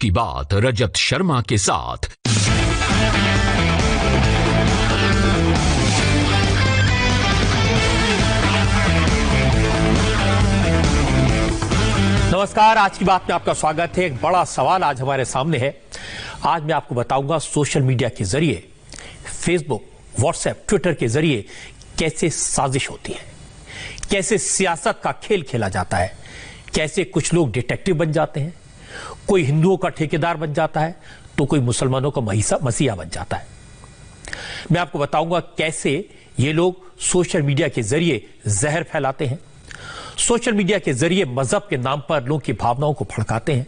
की बात रजत शर्मा के साथ। नमस्कार, आज की बात में आपका स्वागत है। एक बड़ा सवाल आज हमारे सामने है। आज मैं आपको बताऊंगा सोशल मीडिया के जरिए, फेसबुक, व्हाट्सएप, ट्विटर के जरिए कैसे साजिश होती है, कैसे सियासत का खेल खेला जाता है, कैसे कुछ लोग डिटेक्टिव बन जाते हैं, कोई हिंदुओं का ठेकेदार बन जाता है तो कोई मुसलमानों का मसीहा बन जाता है। मैं आपको बताऊंगा कैसे ये लोग सोशल मीडिया के जरिए जहर फैलाते हैं, सोशल मीडिया के जरिए मजहब के नाम पर लोगों की भावनाओं को भड़काते हैं,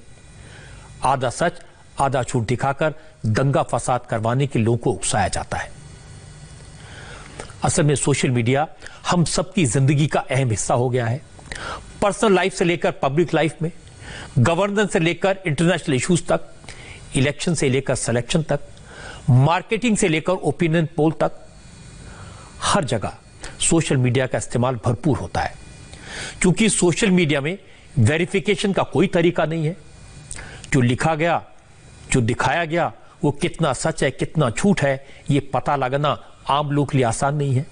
आधा सच आधा झूठ दिखाकर दंगा फसाद करवाने के लोगों को उकसाया जाता है। असल में सोशल मीडिया हम सबकी जिंदगी का अहम हिस्सा हो गया है। पर्सनल लाइफ से लेकर पब्लिक लाइफ में, गवर्नेंस से लेकर इंटरनेशनल इश्यूज तक, इलेक्शन से लेकर सिलेक्शन तक, मार्केटिंग से लेकर ओपिनियन पोल तक, हर जगह सोशल मीडिया का इस्तेमाल भरपूर होता है। क्योंकि सोशल मीडिया में वेरिफिकेशन का कोई तरीका नहीं है। जो लिखा गया, जो दिखाया गया, वो कितना सच है कितना झूठ है, ये पता लगाना आम लोग के लिए आसान नहीं है।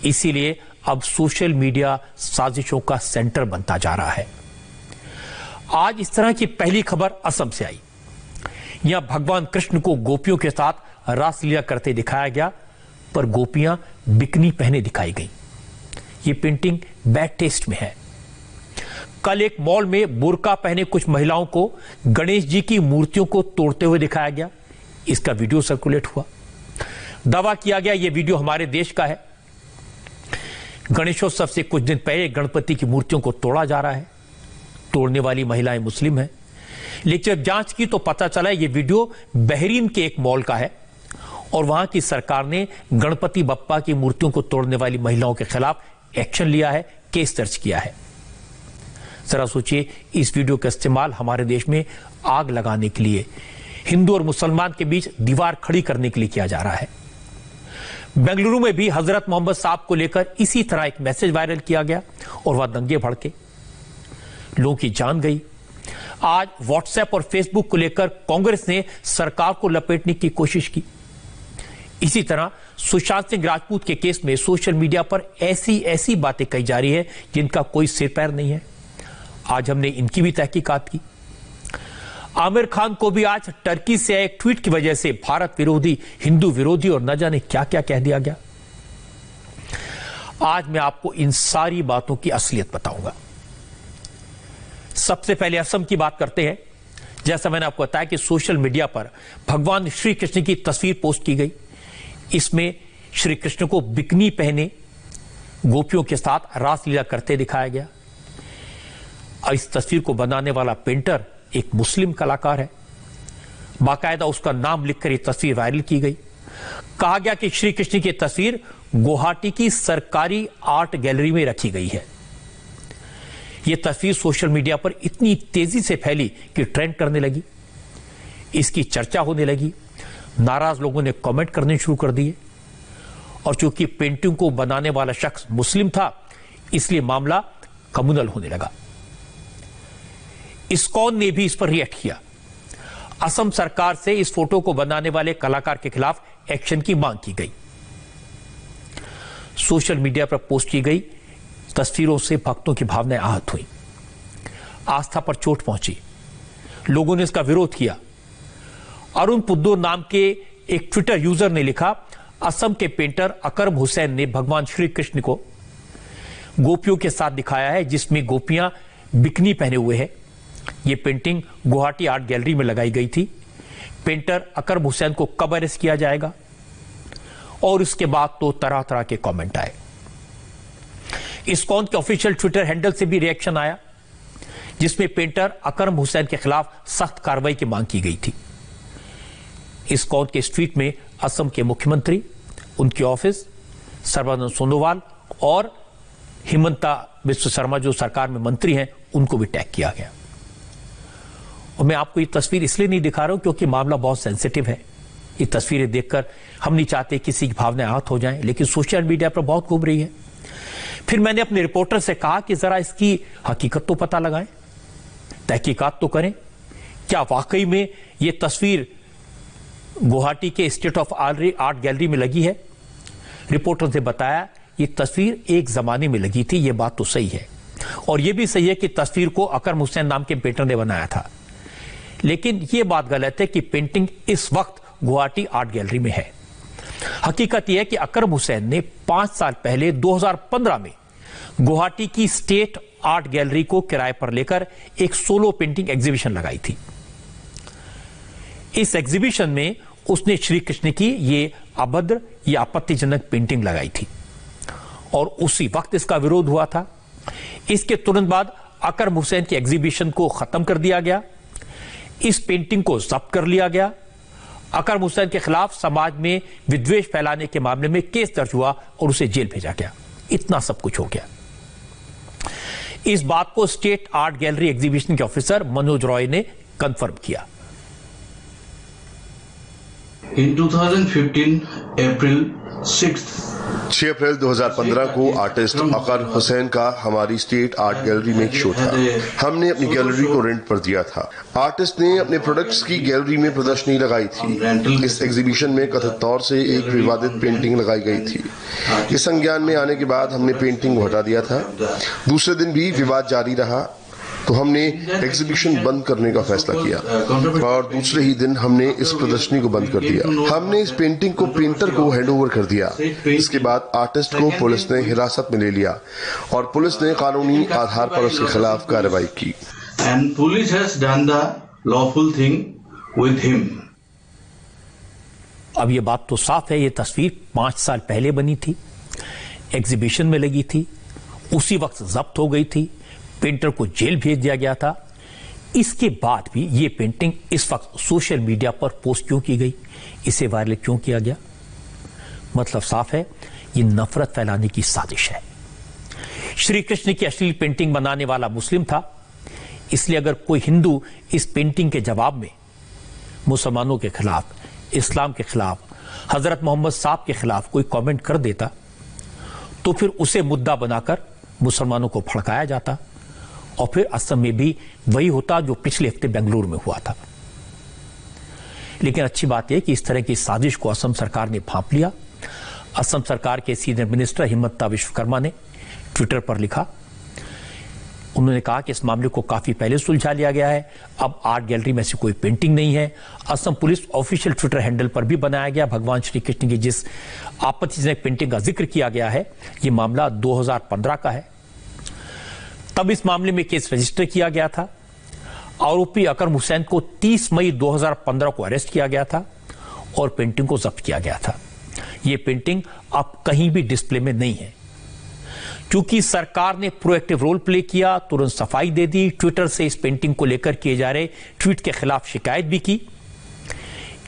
इसीलिए अब सोशल मीडिया साजिशों का सेंटर बनता जा रहा है। आज इस तरह की पहली खबर असम से आई। यहां भगवान कृष्ण को गोपियों के साथ रासलीला करते दिखाया गया, पर गोपियां बिकनी पहने दिखाई गई। ये पेंटिंग बैड टेस्ट में है। कल एक मॉल में बुर्का पहने कुछ महिलाओं को गणेश जी की मूर्तियों को तोड़ते हुए दिखाया गया। इसका वीडियो सर्कुलेट हुआ। दावा किया गया ये वीडियो हमारे देश का है। गणेशोत्सव से कुछ दिन पहले गणपति की मूर्तियों को तोड़ा जा रहा है। तोड़ने वाली महिलाएं मुस्लिम हैं। लेकिन जब जांच की तो पता चला ये वीडियो बहरीन के एक मॉल का है और वहां की सरकार ने गणपति बप्पा की मूर्तियों को तोड़ने वाली महिलाओं के खिलाफ एक्शन लिया है, केस दर्ज किया है। जरा सोचिए, इस वीडियो का इस्तेमाल हमारे देश में आग लगाने के लिए, हिंदू और मुसलमान के बीच दीवार खड़ी करने के लिए किया जा रहा है। बेंगलुरु में भी हजरत मोहम्मद साहब को लेकर इसी तरह एक मैसेज वायरल किया गया और वह दंगे भड़के, लोगों की जान गई। आज व्हाट्सएप और फेसबुक को लेकर कांग्रेस ने सरकार को लपेटने की कोशिश की। इसी तरह सुशांत सिंह राजपूत के केस में सोशल मीडिया पर ऐसी बातें कही जा रही है जिनका कोई सिर पैर नहीं है। आज हमने इनकी भी तहकीकात की। आमिर खान को भी आज टर्की से एक ट्वीट की वजह से भारत विरोधी, हिंदू विरोधी और न जाने क्या क्या कह दिया गया। आज मैं आपको इन सारी बातों की असलियत बताऊंगा। सबसे पहले असम की बात करते हैं। जैसा मैंने आपको बताया कि सोशल मीडिया पर भगवान श्री कृष्ण की तस्वीर पोस्ट की गई। इसमें श्री कृष्ण को बिकनी पहने गोपियों के साथ रासलीला करते दिखाया गया। और इस तस्वीर को बनाने वाला पेंटर एक मुस्लिम कलाकार है। बाकायदा उसका नाम लिखकर यह तस्वीर वायरल की गई। कहा गया कि श्री कृष्ण की तस्वीर गुवाहाटी की सरकारी आर्ट गैलरी में रखी गई है। यह तस्वीर सोशल मीडिया पर इतनी तेजी से फैली कि ट्रेंड करने लगी। इसकी चर्चा होने लगी। नाराज लोगों ने कमेंट करने शुरू कर दिए। और चूंकि पेंटिंग को बनाने वाला शख्स मुस्लिम था, इसलिए मामला कम्युनल होने लगा। इस्कॉन ने भी इस पर रिएक्ट किया। असम सरकार से इस फोटो को बनाने वाले कलाकार के खिलाफ एक्शन की मांग की गई। सोशल मीडिया पर पोस्ट की गई तस्वीरों से भक्तों की भावनाएं आहत हुई, आस्था पर चोट पहुंची। लोगों ने इसका विरोध किया। अरुण पुद्दूर नाम के एक ट्विटर यूजर ने लिखा, असम के पेंटर अकरम हुसैन ने भगवान श्री कृष्ण को गोपियों के साथ दिखाया है, जिसमें गोपियां बिकनी पहने हुए हैं। यह पेंटिंग गुवाहाटी आर्ट गैलरी में लगाई गई थी। पेंटर अकरम हुसैन को कब अरेस्ट किया जाएगा? और इसके बाद तो तरह तरह के कमेंट आए। इस्कॉन के ऑफिशियल ट्विटर हैंडल से भी रिएक्शन आया, जिसमें पेंटर अकरम हुसैन के खिलाफ सख्त कार्रवाई की मांग की गई थी। इस्कॉन के इस ट्वीट में असम के मुख्यमंत्री, उनके ऑफिस, सर्बानंद सोनोवाल और हिमंता बिस्व शर्मा जो सरकार में मंत्री हैं, उनको भी टैग किया गया। और मैं आपको ये तस्वीर इसलिए नहीं दिखा रहा हूं क्योंकि मामला बहुत सेंसिटिव है। ये तस्वीरें देखकर हम नहीं चाहते किसी की भावनाएं आहत हो जाएं, लेकिन सोशल मीडिया पर बहुत घूम रही है। फिर मैंने अपने रिपोर्टर से कहा कि जरा इसकी हकीकत तो पता लगाएं, तहकीकात तो करें क्या वाकई में ये तस्वीर गुवाहाटी के स्टेट ऑफ आर्ट गैलरी में लगी है? रिपोर्टर्स ने बताया ये तस्वीर एक जमाने में लगी थी, ये बात तो सही है, और ये भी सही है कि तस्वीर को अकरम हुसैन नाम के पेंटर ने बनाया था। लेकिन ये बात गलत है कि पेंटिंग इस वक्त गुवाहाटी आर्ट गैलरी में है। हकीकत यह है कि अकरम हुसैन ने 5 साल पहले 2015 में गुवाहाटी की स्टेट आर्ट गैलरी को किराए पर लेकर एक सोलो पेंटिंग एग्जीबिशन लगाई थी। इस एग्जीबिशन में उसने श्री कृष्ण की ये अभद्र या आपत्तिजनक पेंटिंग लगाई थी और उसी वक्त इसका विरोध हुआ था। इसके तुरंत बाद अकरम हुसैन की एग्जीबिशन को खत्म कर दिया गया, इस पेंटिंग को जब्त कर लिया गया, अकरम हुसैन के खिलाफ समाज में विद्वेष फैलाने के मामले में केस दर्ज हुआ और उसे जेल भेजा गया। इतना सब कुछ हो गया। इस बात को स्टेट आर्ट गैलरी एग्जीबिशन के ऑफिसर मनोज रॉय ने कंफर्म किया। In 2015 April 6th 6 अप्रैल 2015 को आर्टिस्ट अकरम हुसैन का हमारी स्टेट आर्ट गैलरी में एक शो था। हमने अपनी गैलरी को रेंट पर दिया था। आर्टिस्ट ने अपने प्रोडक्ट्स की गैलरी में प्रदर्शनी लगाई थी। इस एग्जीबिशन में कथित तौर से एक विवादित पेंटिंग लगाई गई थी। इस संज्ञान में आने के बाद हमने पेंटिंग को हटा दिया था। दूसरे दिन भी विवाद जारी रहा तो हमने एग्जीबिशन बंद करने का फैसला किया और दूसरे ही दिन हमने इस प्रदर्शनी को बंद कर दिया। हमने इस पेंटिंग को पेंटर को हैंडओवर कर दिया। इसके बाद आर्टिस्ट को पुलिस ने हिरासत में ले लिया और पुलिस ने कानूनी आधार पर उसके खिलाफ कार्रवाई की। And police has done the lawful thing with him. अब ये बात तो साफ है, ये तस्वीर 5 साल पहले बनी थी, एग्जीबिशन में लगी थी, उसी वक्त जब्त हो गई थी, पेंटर को जेल भेज दिया गया था। इसके बाद भी ये पेंटिंग इस वक्त सोशल मीडिया पर पोस्ट क्यों की गई, इसे वायरल क्यों किया गया? मतलब साफ है, ये नफरत फैलाने की साजिश है। श्री कृष्ण की अश्लील पेंटिंग बनाने वाला मुस्लिम था, इसलिए अगर कोई हिंदू इस पेंटिंग के जवाब में मुसलमानों के खिलाफ, इस्लाम के खिलाफ, हजरत मोहम्मद साहब के खिलाफ कोई कमेंट कर देता तो फिर उसे मुद्दा बनाकर मुसलमानों को भड़काया जाता और फिर असम में भी वही होता जो पिछले हफ्ते बेंगलुरु में हुआ था। लेकिन अच्छी बात यह कि इस तरह की साजिश को असम सरकार ने भांप लिया। असम सरकार के सीनियर मिनिस्टर हिमंता विश्वकर्मा ने ट्विटर पर लिखा, उन्होंने कहा कि इस मामले को काफी पहले सुलझा लिया गया है, अब आर्ट गैलरी में से कोई पेंटिंग नहीं है। Assam police official Twitter handle पर भी बनाया गया भगवान श्री कृष्ण की जिस आपत्तिजनक पेंटिंग का जिक्र किया गया है, ये मामला 2015 का है। तब इस मामले में केस रजिस्टर किया गया था। आरोपी अकरम हुसैन को 30 मई 2015 को अरेस्ट किया गया था और पेंटिंग को जब्त किया गया था। यह पेंटिंग अब कहीं भी डिस्प्ले में नहीं है। क्योंकि सरकार ने प्रोएक्टिव रोल प्ले किया, तुरंत सफाई दे दी, ट्विटर से इस पेंटिंग को लेकर किए जा रहे ट्वीट के खिलाफ शिकायत भी की।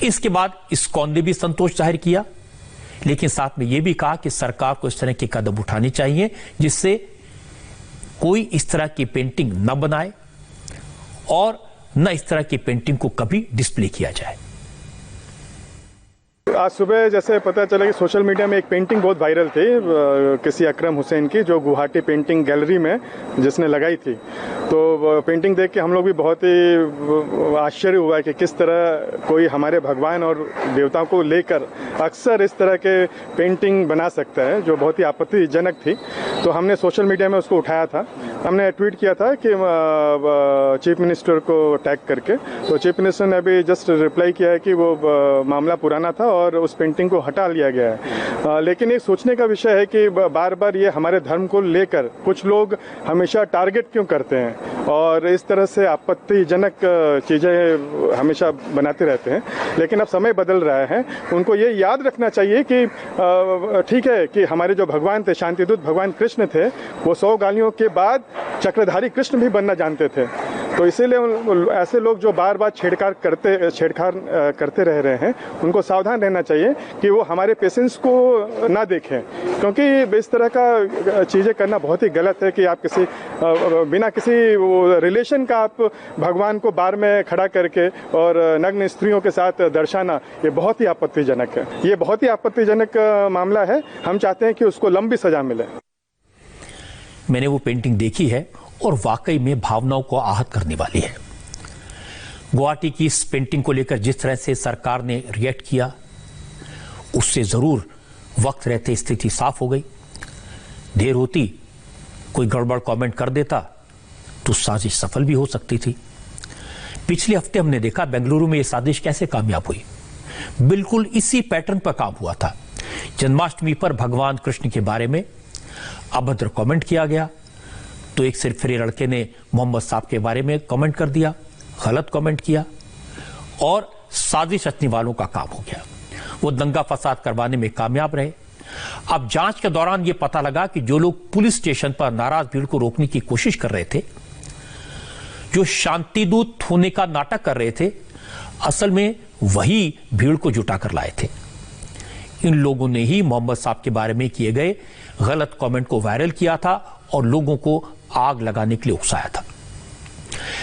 इसके बाद इस्कॉन ने भी संतोष जाहिर किया, लेकिन साथ में यह भी कहा कि सरकार को इस तरह के कदम उठाने चाहिए जिससे कोई इस तरह की पेंटिंग न बनाए और न इस तरह की पेंटिंग को कभी डिस्प्ले किया जाए। आज सुबह जैसे पता चला कि सोशल मीडिया में एक पेंटिंग बहुत वायरल थी किसी अकरम हुसैन की, जो गुवाहाटी पेंटिंग गैलरी में जिसने लगाई थी। तो पेंटिंग देख के हम लोग भी बहुत ही आश्चर्य हुआ कि किस तरह कोई हमारे भगवान और देवताओं को लेकर अक्सर इस तरह के पेंटिंग बना सकता है, जो बहुत ही आपत्तिजनक थी। तो हमने सोशल मीडिया में उसको उठाया था। हमने ट्वीट किया था कि चीफ मिनिस्टर को टैग करके, तो चीफ मिनिस्टर ने अभी जस्ट रिप्लाई किया है कि वो मामला पुराना था और उस पेंटिंग को हटा लिया गया है। लेकिन एक सोचने का विषय है कि बार बार ये हमारे धर्म को लेकर कुछ लोग हमेशा टारगेट क्यों करते हैं और इस तरह से आपत्तिजनक चीजें हमेशा बनाते रहते हैं। लेकिन अब समय बदल रहा है, उनको ये याद रखना चाहिए कि ठीक है कि हमारे जो भगवान थे, शांतिदूत भगवान कृष्ण थे, वो 100 गालियों के बाद चक्रधारी कृष्ण भी बनना जानते थे। तो इसीलिए ऐसे लोग जो बार बार छेड़छाड़ करते रह रहे हैं, उनको सावधान रहना चाहिए कि वो हमारे पेशेंस को ना देखें, क्योंकि इस तरह का चीज़ें करना बहुत ही गलत है कि आप किसी बिना किसी रिलेशन का आप भगवान को बार में खड़ा करके और नग्न स्त्रियों के साथ दर्शाना, ये बहुत ही आपत्तिजनक है। ये बहुत ही आपत्तिजनक मामला है। हम चाहते हैं कि उसको लंबी सजा मिले। मैंने वो पेंटिंग देखी है और वाकई में भावनाओं को आहत करने वाली है। गुवाहाटी की इस पेंटिंग को लेकर जिस तरह से सरकार ने रिएक्ट किया, उससे जरूर वक्त रहते स्थिति साफ हो गई। देर होती कोई गड़बड़ कमेंट कर देता तो साजिश सफल भी हो सकती थी। पिछले हफ्ते हमने देखा बेंगलुरु में यह साजिश कैसे कामयाब हुई। बिल्कुल इसी पैटर्न पर काम हुआ था। जन्माष्टमी पर भगवान कृष्ण के बारे में अभद्र कमेंट किया गया तो एक सिरफिरे लड़के ने मोहम्मद साहब के बारे में कमेंट कर दिया, गलत कमेंट किया और साजिश रचने वालों का काम हो गया। वो दंगा फसाद करवाने में कामयाब रहे। अब जांच के दौरान यह पता लगा कि जो लोग पुलिस स्टेशन पर नाराज भीड़ को रोकने की कोशिश कर रहे थे, जो शांति दूत होने का नाटक कर रहे थे, असल में वही भीड़ को जुटा कर लाए थे। इन लोगों ने ही मोहम्मद साहब के बारे में किए गए गलत कमेंट को वायरल किया था और लोगों को आग लगाने के लिए उकसाया था।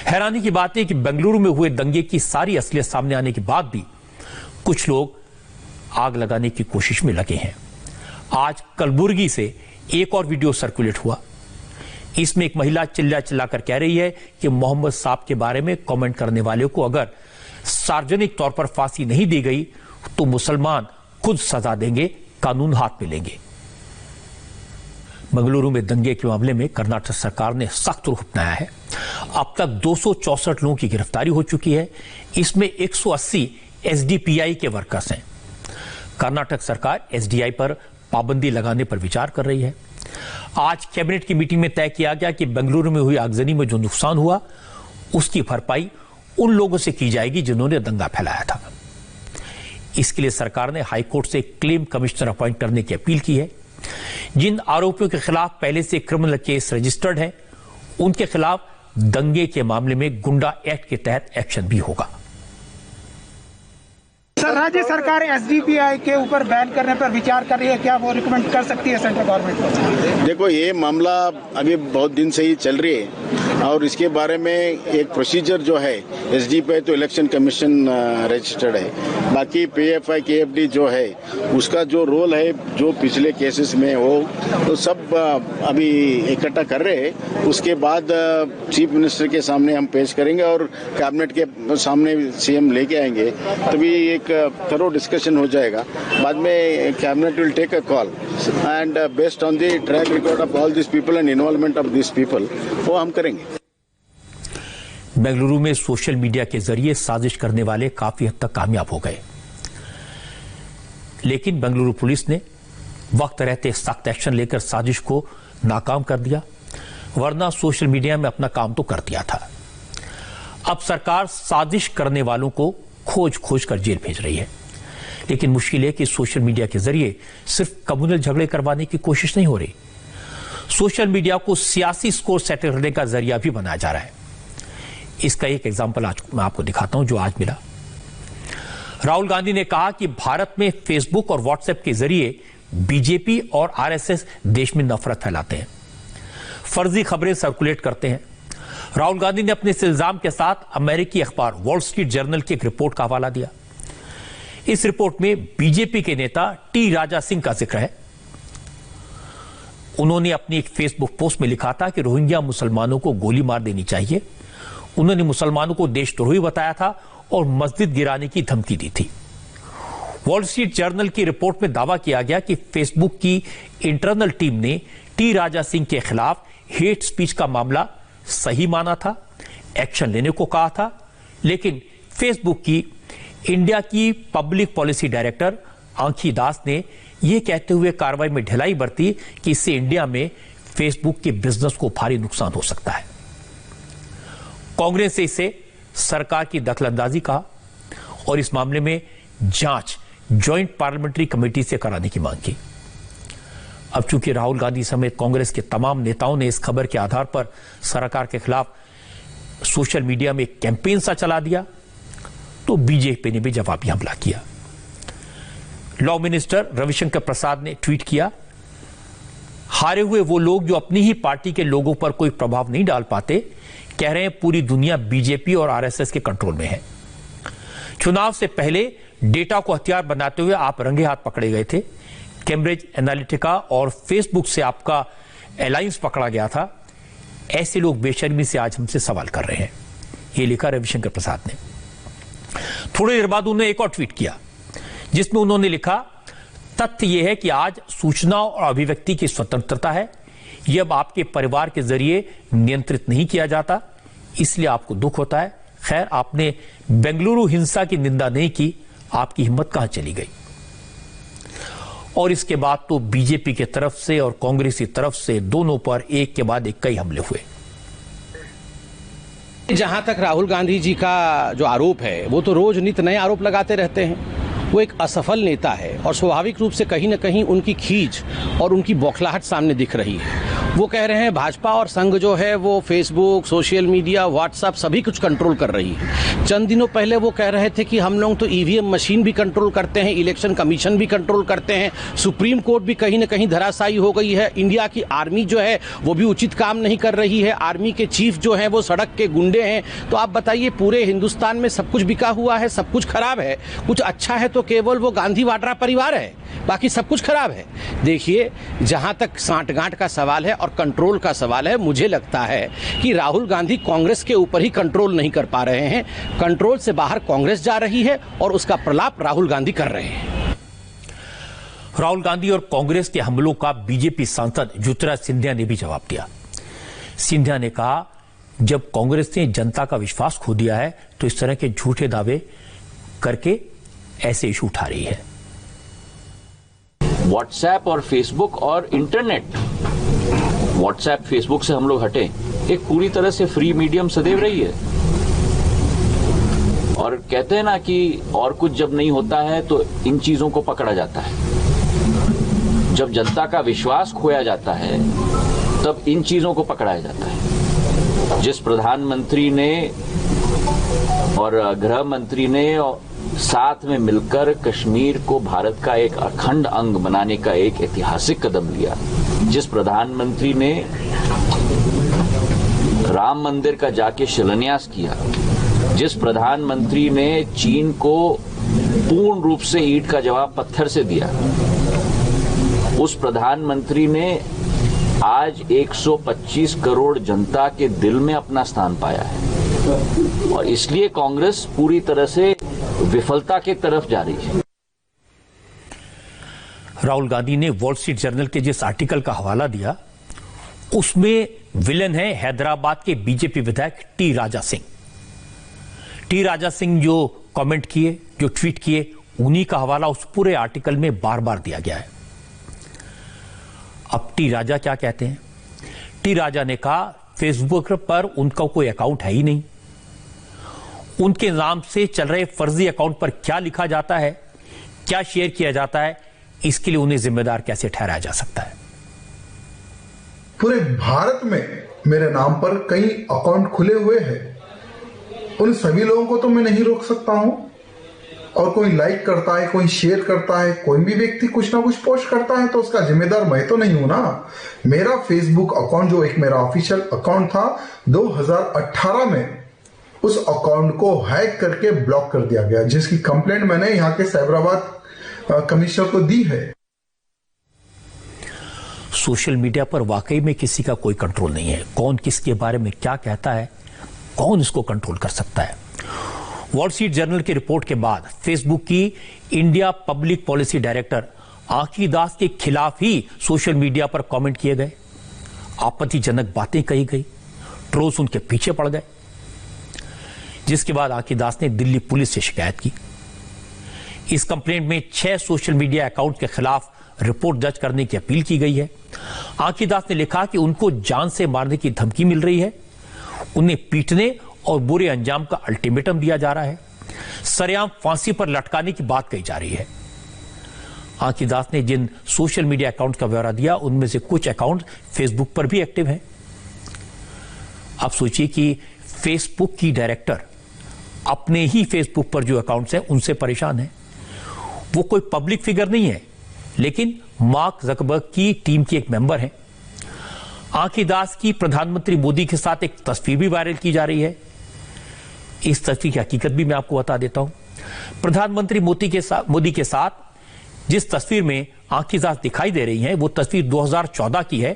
हैरानी की बात है कि बेंगलुरु में हुए दंगे की सारी असलियत सामने आने के बाद भी कुछ लोग आग लगाने की कोशिश में लगे हैं। आज कलबुर्गी से एक और वीडियो सर्कुलेट हुआ। इसमें एक महिला चिल्ला चिल्लाकर कह रही है कि मोहम्मद साहब के बारे में कमेंट करने वाले को अगर सार्वजनिक तौर पर फांसी नहीं दी गई तो मुसलमान खुद सजा देंगे, कानून हाथ में लेंगे। बेंगलुरु में दंगे के मामले में कर्नाटक सरकार ने सख्त रुख अपनाया है। अब तक 264 लोगों की गिरफ्तारी हो चुकी है। इसमें 180 एसडीपीआई के वर्कर्स हैं। कर्नाटक सरकार एसडीआई पर पाबंदी लगाने पर विचार कर रही है। आज कैबिनेट की मीटिंग में तय किया गया कि बेंगलुरु में हुई आगजनी में जो नुकसान हुआ उसकी भरपाई उन लोगों से की जाएगी जिन्होंने दंगा फैलाया था। इसके लिए सरकार ने हाईकोर्ट से क्लेम कमिश्नर अपॉइंट करने की अपील की है। जिन आरोपियों के खिलाफ पहले से क्रिमिनल केस रजिस्टर्ड है, उनके खिलाफ दंगे के मामले में गुंडा एक्ट के तहत एक्शन भी होगा। सर, राज्य सरकार एसडीपीआई के ऊपर बैन करने पर विचार कर रही है, क्या वो रिकमेंड कर सकती है सेंट्रल गवर्नमेंट को? देखो, ये मामला अभी बहुत दिन से ही चल रही है और इसके बारे में एक प्रोसीजर जो है, एसडीपीआई तो इलेक्शन कमीशन रजिस्टर्ड है, बाकी पीएफआई केएफडी जो है उसका जो रोल है जो पिछले केसेस में हो तो सब अभी इकट्ठा कर रहे हैं। उसके बाद चीफ मिनिस्टर के सामने हम पेश करेंगे और कैबिनेट के सामने सीएम लेके आएंगे, तभी एक थरो डिस्कशन हो जाएगा। बाद में cabinet will take a call and based on the track record of all this people and involvement of this people वो हम करेंगे। बेंगलुरु में सोशल मीडिया के जरिए साजिश करने वाले काफी हद तक कामयाब हो गए, लेकिन बेंगलुरु पुलिस ने वक्त रहते सख्त एक्शन लेकर साजिश को नाकाम कर दिया, वरना सोशल मीडिया में अपना काम तो कर दिया था। अब सरकार साजिश करने वालों को खोज खोज कर जेल भेज रही है, लेकिन मुश्किल है कि सोशल मीडिया के जरिए सिर्फ कम्युनल झगड़े करवाने की कोशिश नहीं हो रही। सोशल मीडिया को सियासी स्कोर सेट करने का जरिया भी बनाया जा रहा है। इसका एक एग्जांपल आज मैं आपको दिखाता हूं जो आज मिला। राहुल गांधी ने कहा कि भारत में फेसबुक और व्हाट्सएप के जरिए बीजेपी और आरएसएस देश में नफरत फैलाते हैं, फर्जी खबरें सर्कुलेट करते हैं। राहुल गांधी ने अपने इस इल्जाम के साथ अमेरिकी अखबार वॉल स्ट्रीट जर्नल की एक रिपोर्ट का हवाला दिया। इस रिपोर्ट में बीजेपी के नेता टी राजा सिंह का जिक्र है। उन्होंने अपनी एक फेसबुक पोस्ट में लिखा था कि रोहिंग्या मुसलमानों को गोली मार देनी चाहिए। उन्होंने मुसलमानों को देशद्रोही बताया था और मस्जिद गिराने की धमकी दी थी। वॉल स्ट्रीट जर्नल की रिपोर्ट में दावा किया गया कि फेसबुक की इंटरनल टीम ने टी राजा सिंह के खिलाफ हेट स्पीच का मामला सही माना था, एक्शन लेने को कहा था, लेकिन फेसबुक की इंडिया की पब्लिक पॉलिसी डायरेक्टर आंखी दास ने यह कहते हुए कार्रवाई में ढिलाई बरती कि इससे इंडिया में फेसबुक के बिजनेस को भारी नुकसान हो सकता है। कांग्रेस ने इसे सरकार की दखलंदाजी कहा और इस मामले में जांच ज्वाइंट पार्लियामेंट्री कमेटी से कराने की मांग की। अब चूंकि राहुल गांधी समेत कांग्रेस के तमाम नेताओं ने इस खबर के आधार पर सरकार के खिलाफ सोशल मीडिया में कैंपेन सा चला दिया, तो बीजेपी ने भी जवाबी हमला किया। लॉ मिनिस्टर रविशंकर प्रसाद ने ट्वीट किया, हारे हुए वो लोग जो अपनी ही पार्टी के लोगों पर कोई प्रभाव नहीं डाल पाते, कह रहे हैं पूरी दुनिया बीजेपी और आरएसएस के कंट्रोल में है। चुनाव से पहले डेटा को हथियार बनाते हुए आप रंगे हाथ पकड़े गए थे। कैम्ब्रिज एनालिटिका और फेसबुक से आपका अलायंस पकड़ा गया था। ऐसे लोग बेशर्मी से आज हमसे सवाल कर रहे हैं, ये लिखा रविशंकर प्रसाद ने। थोड़ी देर बाद उन्होंने एक और ट्वीट किया जिसमें उन्होंने लिखा, तथ्य यह है कि आज सूचना और अभिव्यक्ति की स्वतंत्रता है, यह अब आपके परिवार के जरिए नियंत्रित नहीं किया जाता, इसलिए आपको दुख होता है। खैर, आपने बेंगलुरु हिंसा की निंदा नहीं की, आपकी हिम्मत कहां चली गई। और इसके बाद तो बीजेपी की तरफ से और कांग्रेस की तरफ से दोनों पर एक के बाद एक कई हमले हुए। जहां तक राहुल गांधी जी का जो आरोप है, वो तो रोज नित नए आरोप लगाते रहते हैं। वो एक असफल नेता है और स्वाभाविक रूप से कहीं न कहीं उनकी खींच और उनकी बौखलाहट सामने दिख रही है। वो कह रहे हैं भाजपा और संघ जो है वो फेसबुक, सोशल मीडिया, व्हाट्सएप सभी कुछ कंट्रोल कर रही है। चंद दिनों पहले वो कह रहे थे कि हम लोग तो ईवीएम मशीन भी कंट्रोल करते हैं, इलेक्शन कमीशन भी कंट्रोल करते हैं, सुप्रीम कोर्ट भी कहीं न कहीं धराशायी हो गई है, इंडिया की आर्मी जो है वो भी उचित काम नहीं कर रही है, आर्मी के चीफ जो हैं वो सड़क के गुंडे हैं। तो आप बताइए, पूरे हिंदुस्तान में सब कुछ बिका हुआ है, सब कुछ खराब है। कुछ अच्छा है तो केवल वो गांधी वाड्रा परिवार है, बाकी सब कुछ खराब है। देखिए, जहां तक सांठगांठ का सवाल है और कंट्रोल का सवाल है, मुझे लगता है कि राहुल गांधी कांग्रेस के ऊपर ही कंट्रोल नहीं कर पा रहे हैं। कंट्रोल से बाहर कांग्रेस जा रही है और उसका प्रलाप राहुल गांधी कर रहे हैं। राहुल गांधी और कांग्रेस के हमलों का बीजेपी सांसद ज्योतिरादित्य सिंधिया ने भी जवाब दिया। सिंधिया ने कहा, जब कांग्रेस ने जनता का विश्वास खो दिया है तो इस तरह के झूठे दावे करके ऐसे इशू उठा रही है। व्हाट्सएप और फेसबुक और इंटरनेट, व्हाट्सएप फेसबुक से हम लोग हटे, एक पूरी तरह से फ्री मीडियम सदैव रही है। और कहते हैं ना कि और कुछ जब नहीं होता है तो इन चीजों को पकड़ा जाता है। जब जनता का विश्वास खोया जाता है तब इन चीजों को पकड़ाया जाता है। जिस प्रधानमंत्री ने और गृह मंत्री ने साथ में मिलकर कश्मीर को भारत का एक अखंड अंग बनाने का एक ऐतिहासिक कदम लिया, जिस प्रधानमंत्री ने राम मंदिर का जाके शिलान्यास किया, जिस प्रधानमंत्री ने चीन को पूर्ण रूप से ईंट का जवाब पत्थर से दिया, उस प्रधानमंत्री ने आज 125 करोड़ जनता के दिल में अपना स्थान पाया है। और इसलिए कांग्रेस पूरी तरह से विफलता की तरफ जा रही है। राहुल गांधी ने वॉल स्ट्रीट जर्नल के जिस आर्टिकल का हवाला दिया, उसमें विलन है हैदराबाद के बीजेपी विधायक टी राजा सिंह। टी राजा सिंह जो कमेंट किए, जो ट्वीट किए, उन्हीं का हवाला उस पूरे आर्टिकल में बार बार दिया गया है। अब टी राजा क्या कहते हैं? टी राजा ने कहा, फेसबुक पर उनका कोई अकाउंट है ही नहीं। उनके नाम से चल रहे फर्जी अकाउंट पर क्या लिखा जाता है, क्या शेयर किया जाता है, इसके लिए उन्हें जिम्मेदार कैसे ठहराया जा सकता है? पूरे भारत में मेरे नाम पर कई अकाउंट खुले हुए हैं। उन सभी लोगों को तो मैं नहीं रोक सकता हूं। और कोई लाइक करता है, कोई शेयर करता है, कोई भी व्यक्ति कुछ ना कुछ पोस्ट करता है तो उसका जिम्मेदार मैं तो नहीं हूं ना। मेरा फेसबुक अकाउंट जो एक मेरा ऑफिशियल अकाउंट था, 2018 में उस अकाउंट को हैक करके ब्लॉक कर दिया गया, जिसकी कंप्लेंट मैंने यहाँ के साइबराबाद कमिश्नर को दी है। सोशल मीडिया पर वाकई में किसी का कोई कंट्रोल नहीं है। कौन किसके बारे में क्या कहता है, कौन इसको कंट्रोल कर सकता है? वॉल स्ट्रीट जर्नल की रिपोर्ट के बाद फेसबुक की इंडिया पब्लिक पॉलिसी डायरेक्टर आंकी दास के खिलाफ ही सोशल मीडिया पर कमेंट किए गए, आपत्तिजनक बातें कही गई, ट्रोल्स उनके पीछे पड़ गए, जिसके बाद आंकी दास ने दिल्ली पुलिस से शिकायत की। इस कंप्लेंट में 6 सोशल मीडिया अकाउंट के खिलाफ रिपोर्ट दर्ज करने की अपील की गई है। आंकी दास ने लिखा कि उनको जान से मारने की धमकी मिल रही है, उन्हें पीटने और बुरे अंजाम का अल्टीमेटम दिया जा रहा है, सरेआम फांसी पर लटकाने की बात कही जा रही है। आंकी दास ने जिन सोशल मीडिया अकाउंट का ब्यौरा दिया, उनमें से कुछ अकाउंट फेसबुक पर भी एक्टिव हैं। आप सोचिए कि फेसबुक की डायरेक्टर अपने ही फेसबुक पर जो अकाउंट्स हैं उनसे परेशान है। वो कोई पब्लिक फिगर नहीं है, लेकिन मार्क ज़करबर्ग की टीम की एक मेंबर है। आंकी दास की प्रधानमंत्री मोदी के साथ एक तस्वीर भी वायरल की जा रही है। इस तस्वीर की हकीकत भी मैं आपको बता देता हूं। प्रधानमंत्री मोदी के साथ जिस तस्वीर में आंकी दास दिखाई दे रही हैं, वो तस्वीर 2014 की है।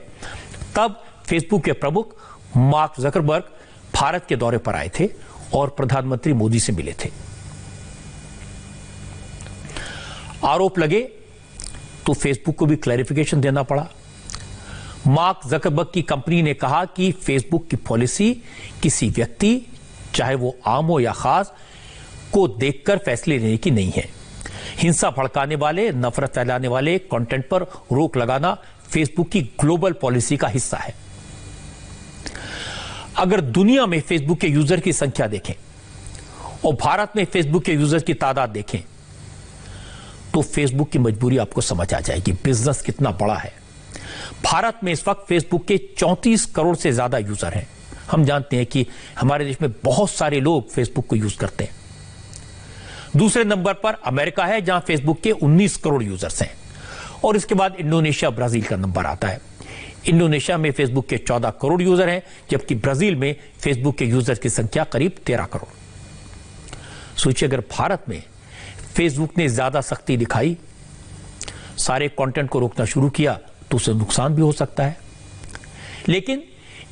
तब फेसबुक के प्रमुख मार्क ज़करबर्ग भारत के दौरे पर आए थे और प्रधानमंत्री मोदी से मिले थे। आरोप लगे तो फेसबुक को भी क्लैरिफिकेशन देना पड़ा। मार्क जकरबर्ग की कंपनी ने कहा कि फेसबुक की पॉलिसी किसी व्यक्ति, चाहे वो आम हो या खास, को देखकर फैसले लेने की नहीं है। हिंसा भड़काने वाले, नफरत फैलाने वाले कंटेंट पर रोक लगाना फेसबुक की ग्लोबल पॉलिसी का हिस्सा है। अगर दुनिया में फेसबुक के यूजर की संख्या देखें और भारत में फेसबुक के यूजर की तादाद देखें तो फेसबुक की मजबूरी आपको समझ आ जाएगी, बिजनेस कितना बड़ा है। भारत में इस वक्त फेसबुक के 34 करोड़ से ज्यादा यूजर हैं। हम जानते हैं कि हमारे देश में बहुत सारे लोग फेसबुक को यूज करते हैं। दूसरे नंबर पर अमेरिका है, जहां फेसबुक के 19 करोड़ यूजर्स हैं, और इसके बाद इंडोनेशिया, ब्राजील का नंबर आता है। इंडोनेशिया में फेसबुक के 14 करोड़ यूजर हैं, जबकि ब्राजील में फेसबुक के यूजर की संख्या करीब 13 करोड़। सोचिए, अगर भारत में फेसबुक ने ज्यादा सख्ती दिखाई, सारे कंटेंट को रोकना शुरू किया, तो उसे नुकसान भी हो सकता है। लेकिन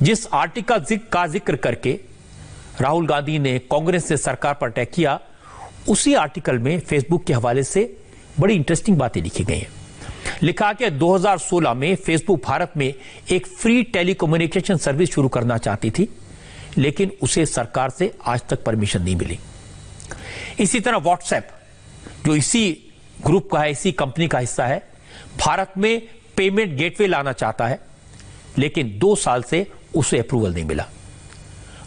जिस आर्टिकल का जिक्र करके राहुल गांधी ने कांग्रेस ने सरकार पर अटैक किया, उसी आर्टिकल में फेसबुक के हवाले से बड़ी इंटरेस्टिंग बातें लिखी गई हैं। लिखा कि 2016 में फेसबुक भारत में एक फ्री टेलीकम्युनिकेशन सर्विस शुरू करना चाहती थी, लेकिन उसे सरकार से आज तक परमिशन नहीं मिली। इसी तरह व्हाट्सएप, जो इसी ग्रुप का है, इसी कंपनी का हिस्सा है, भारत में पेमेंट गेटवे लाना चाहता है, लेकिन 2 साल से उसे अप्रूवल नहीं मिला।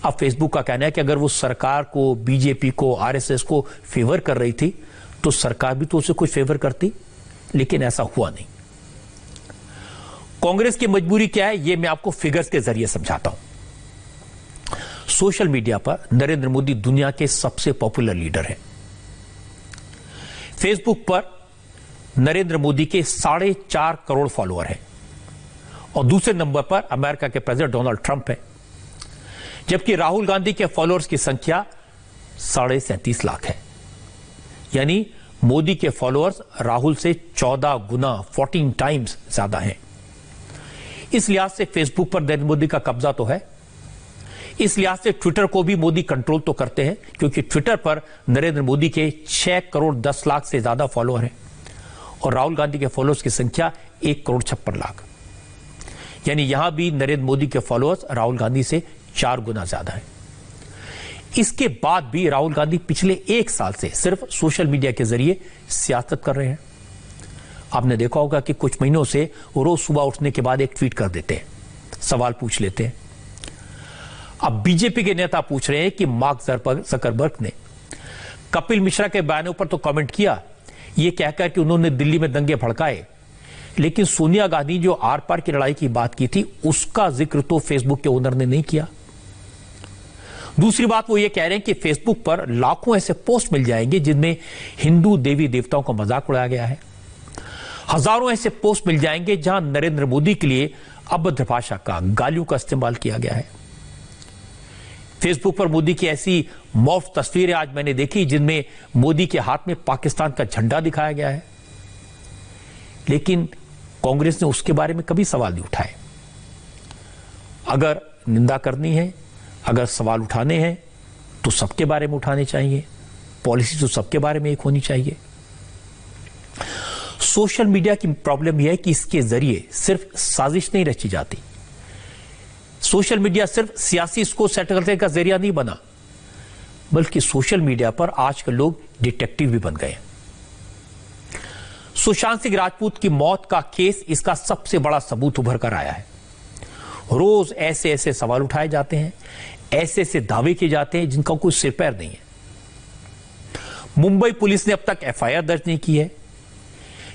अब फेसबुक का कहना है कि अगर वो सरकार को, बीजेपी को, आरएसएस को फेवर कर रही थी तो सरकार भी तो उसे कुछ फेवर करती, लेकिन ऐसा हुआ नहीं। कांग्रेस की मजबूरी क्या है, यह मैं आपको फिगर्स के जरिए समझाता हूं। सोशल मीडिया पर नरेंद्र मोदी दुनिया के सबसे पॉपुलर लीडर हैं। फेसबुक पर नरेंद्र मोदी के 4.5 करोड़ फॉलोअर हैं, और दूसरे नंबर पर अमेरिका के प्रेसिडेंट डोनाल्ड ट्रंप है, जबकि राहुल गांधी के फॉलोअर्स की संख्या 37.5 लाख है। यानी मोदी के फॉलोअर्स राहुल से 14 गुना, 14 टाइम्स ज्यादा हैं। इस लिहाज से फेसबुक पर नरेंद्र मोदी का कब्जा तो है। इस लिहाज से ट्विटर को भी मोदी कंट्रोल तो करते हैं, क्योंकि ट्विटर पर नरेंद्र मोदी के 6 करोड़ 10 लाख से ज्यादा फॉलोअर हैं, और राहुल गांधी के फॉलोअर्स की संख्या 1 करोड़ 56 लाख। यानी यहां भी नरेंद्र मोदी के फॉलोअर्स राहुल गांधी से 4 गुना ज्यादा है। इसके बाद भी राहुल गांधी पिछले 1 साल से सिर्फ सोशल मीडिया के जरिए सियासत कर रहे हैं। आपने देखा होगा कि कुछ महीनों से वो रोज सुबह उठने के बाद एक ट्वीट कर देते हैं, सवाल पूछ लेते हैं। अब बीजेपी के नेता पूछ रहे हैं कि मार्क जकरबर्ग ने कपिल मिश्रा के बयानों पर तो कमेंट किया, यह कहकर कि उन्होंने दिल्ली में दंगे भड़काए, लेकिन सोनिया गांधी जो आर पार की लड़ाई की बात की थी, उसका जिक्र तो फेसबुक के ओनर ने नहीं किया। दूसरी बात वो ये कह रहे हैं कि फेसबुक पर लाखों ऐसे पोस्ट मिल जाएंगे जिनमें हिंदू देवी देवताओं का मजाक उड़ाया गया है। हजारों ऐसे पोस्ट मिल जाएंगे जहां नरेंद्र मोदी के लिए अभद्र भाषा का, गालियों का इस्तेमाल किया गया है। फेसबुक पर मोदी की ऐसी मौफ तस्वीरें आज मैंने देखी जिनमें मोदी के हाथ में पाकिस्तान का झंडा दिखाया गया है, लेकिन कांग्रेस ने उसके बारे में कभी सवाल नहीं उठाए। अगर निंदा करनी है, अगर सवाल उठाने हैं, तो सबके बारे में उठाने चाहिए। पॉलिसी तो सबके बारे में एक होनी चाहिए। सोशल मीडिया की प्रॉब्लम यह है कि इसके जरिए सिर्फ साजिश नहीं रची जाती। सोशल मीडिया सिर्फ सियासी स्कोर सेट करने का जरिया नहीं बना, बल्कि सोशल मीडिया पर आजकल लोग डिटेक्टिव भी बन गए। सुशांत सिंह राजपूत की मौत का केस इसका सबसे बड़ा सबूत उभर कर आया है। रोज ऐसे ऐसे सवाल उठाए जाते हैं, ऐसे ऐसे दावे किए जाते हैं जिनका कोई सिर पैर नहीं है। मुंबई पुलिस ने अब तक एफआईआर दर्ज नहीं की है,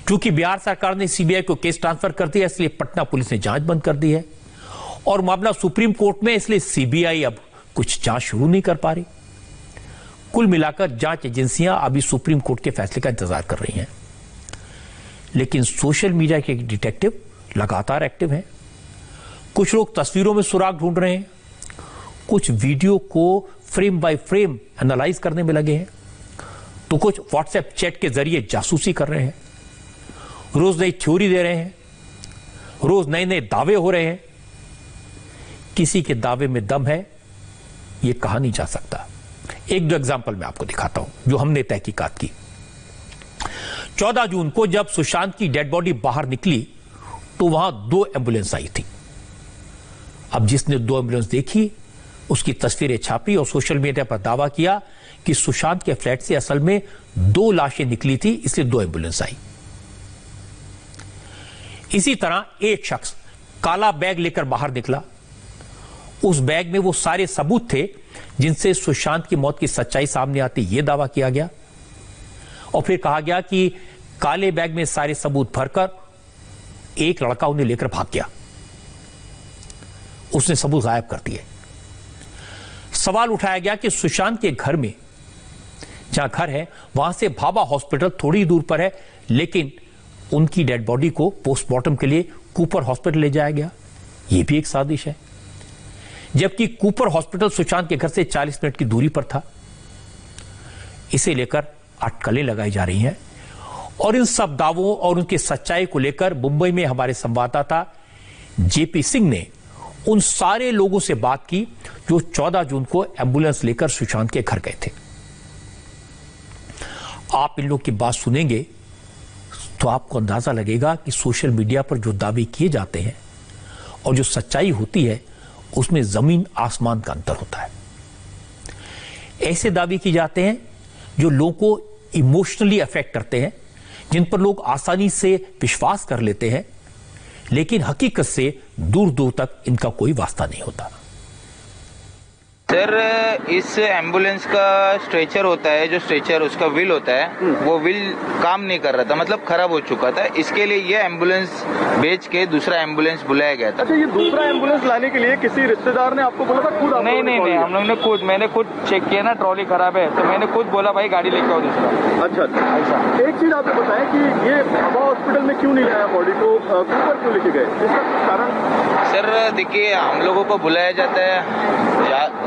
क्योंकि बिहार सरकार ने सीबीआई को केस ट्रांसफर कर दिया, इसलिए पटना पुलिस ने जांच बंद कर दी है, और मामला सुप्रीम कोर्ट में, इसलिए सीबीआई अब कुछ जांच शुरू नहीं कर पा रही। कुल मिलाकर जांच एजेंसियां अभी सुप्रीम कोर्ट के फैसले का इंतजार कर रही हैं। लेकिन सोशल मीडिया के डिटेक्टिव लगातार एक्टिव हैं। कुछ लोग तस्वीरों में सुराग ढूंढ रहे हैं, कुछ वीडियो को फ्रेम बाय फ्रेम एनालाइज करने में लगे हैं, तो कुछ व्हाट्सएप चैट के जरिए जासूसी कर रहे हैं। रोज नई थ्योरी दे रहे हैं, रोज नए नए दावे हो रहे हैं। किसी के दावे में दम है यह कहा नहीं जा सकता। एक दो एग्जाम्पल मैं आपको दिखाता हूं जो हमने तहकीकात की। 14 जून को जब सुशांत की डेड बॉडी बाहर निकली तो वहां 2 एम्बुलेंस आई थी। अब जिसने 2 एम्बुलेंस देखी उसकी तस्वीरें छापी और सोशल मीडिया पर दावा किया कि सुशांत के फ्लैट से असल में 2 लाशें निकली थी, इसलिए 2 एम्बुलेंस आई। इसी तरह एक शख्स काला बैग लेकर बाहर निकला। उस बैग में वो सारे सबूत थे जिनसे सुशांत की मौत की सच्चाई सामने आती, यह दावा किया गया। और फिर कहा गया कि काले बैग में सारे सबूत भरकर एक लड़का उन्हें लेकर भाग गया, उसने सबूत गायब कर दिए। सवाल उठाया गया कि सुशांत के घर में, जहां घर है वहां से भाभा हॉस्पिटल थोड़ी दूर पर है, लेकिन उनकी डेड बॉडी को पोस्टमार्टम के लिए कूपर हॉस्पिटल ले जाया गया। यह भी एक साजिश है, जबकि कूपर हॉस्पिटल सुशांत के घर से 40 मिनट की दूरी पर था। इसे लेकर अटकलें लगाई जा रही हैं और इन सब दावों और उनकी सच्चाई को लेकर मुंबई में हमारे संवाददाता जेपी सिंह ने उन सारे लोगों से बात की जो 14 जून को एम्बुलेंस लेकर सुशांत के घर गए थे। आप इन लोगों की बात सुनेंगे तो आपको अंदाजा लगेगा कि सोशल मीडिया पर जो दावे किए जाते हैं और जो सच्चाई होती है उसमें जमीन आसमान का अंतर होता है। ऐसे दावे किए जाते हैं जो लोगों को इमोशनली अफेक्ट करते हैं, जिन पर लोग आसानी से विश्वास कर लेते हैं, लेकिन हकीकत से दूर दूर तक इनका कोई वास्ता नहीं होता। सर, इस एम्बुलेंस का स्ट्रेचर होता है, जो स्ट्रेचर उसका व्हील होता है, वो व्हील काम नहीं कर रहा था, मतलब खराब हो चुका था। इसके लिए ये एम्बुलेंस बेच के दूसरा एम्बुलेंस बुलाया गया था। अच्छा, ये दूसरा एम्बुलेंस लाने के लिए किसी रिश्तेदार ने आपको बोला था? खुद नहीं, हम लोग ने मैंने खुद चेक किया ना, ट्रॉली खराब है, तो मैंने खुद बोला भाई गाड़ी लेके आओ दूसरा। अच्छा। एक चीज आपको बताएं कि ये भाभा हॉस्पिटल में क्यों नहीं लाया बॉडी को, कूपर क्यों लेके गए, इसका कारण? सर देखिए, हम लोगों को बुलाया जाता है,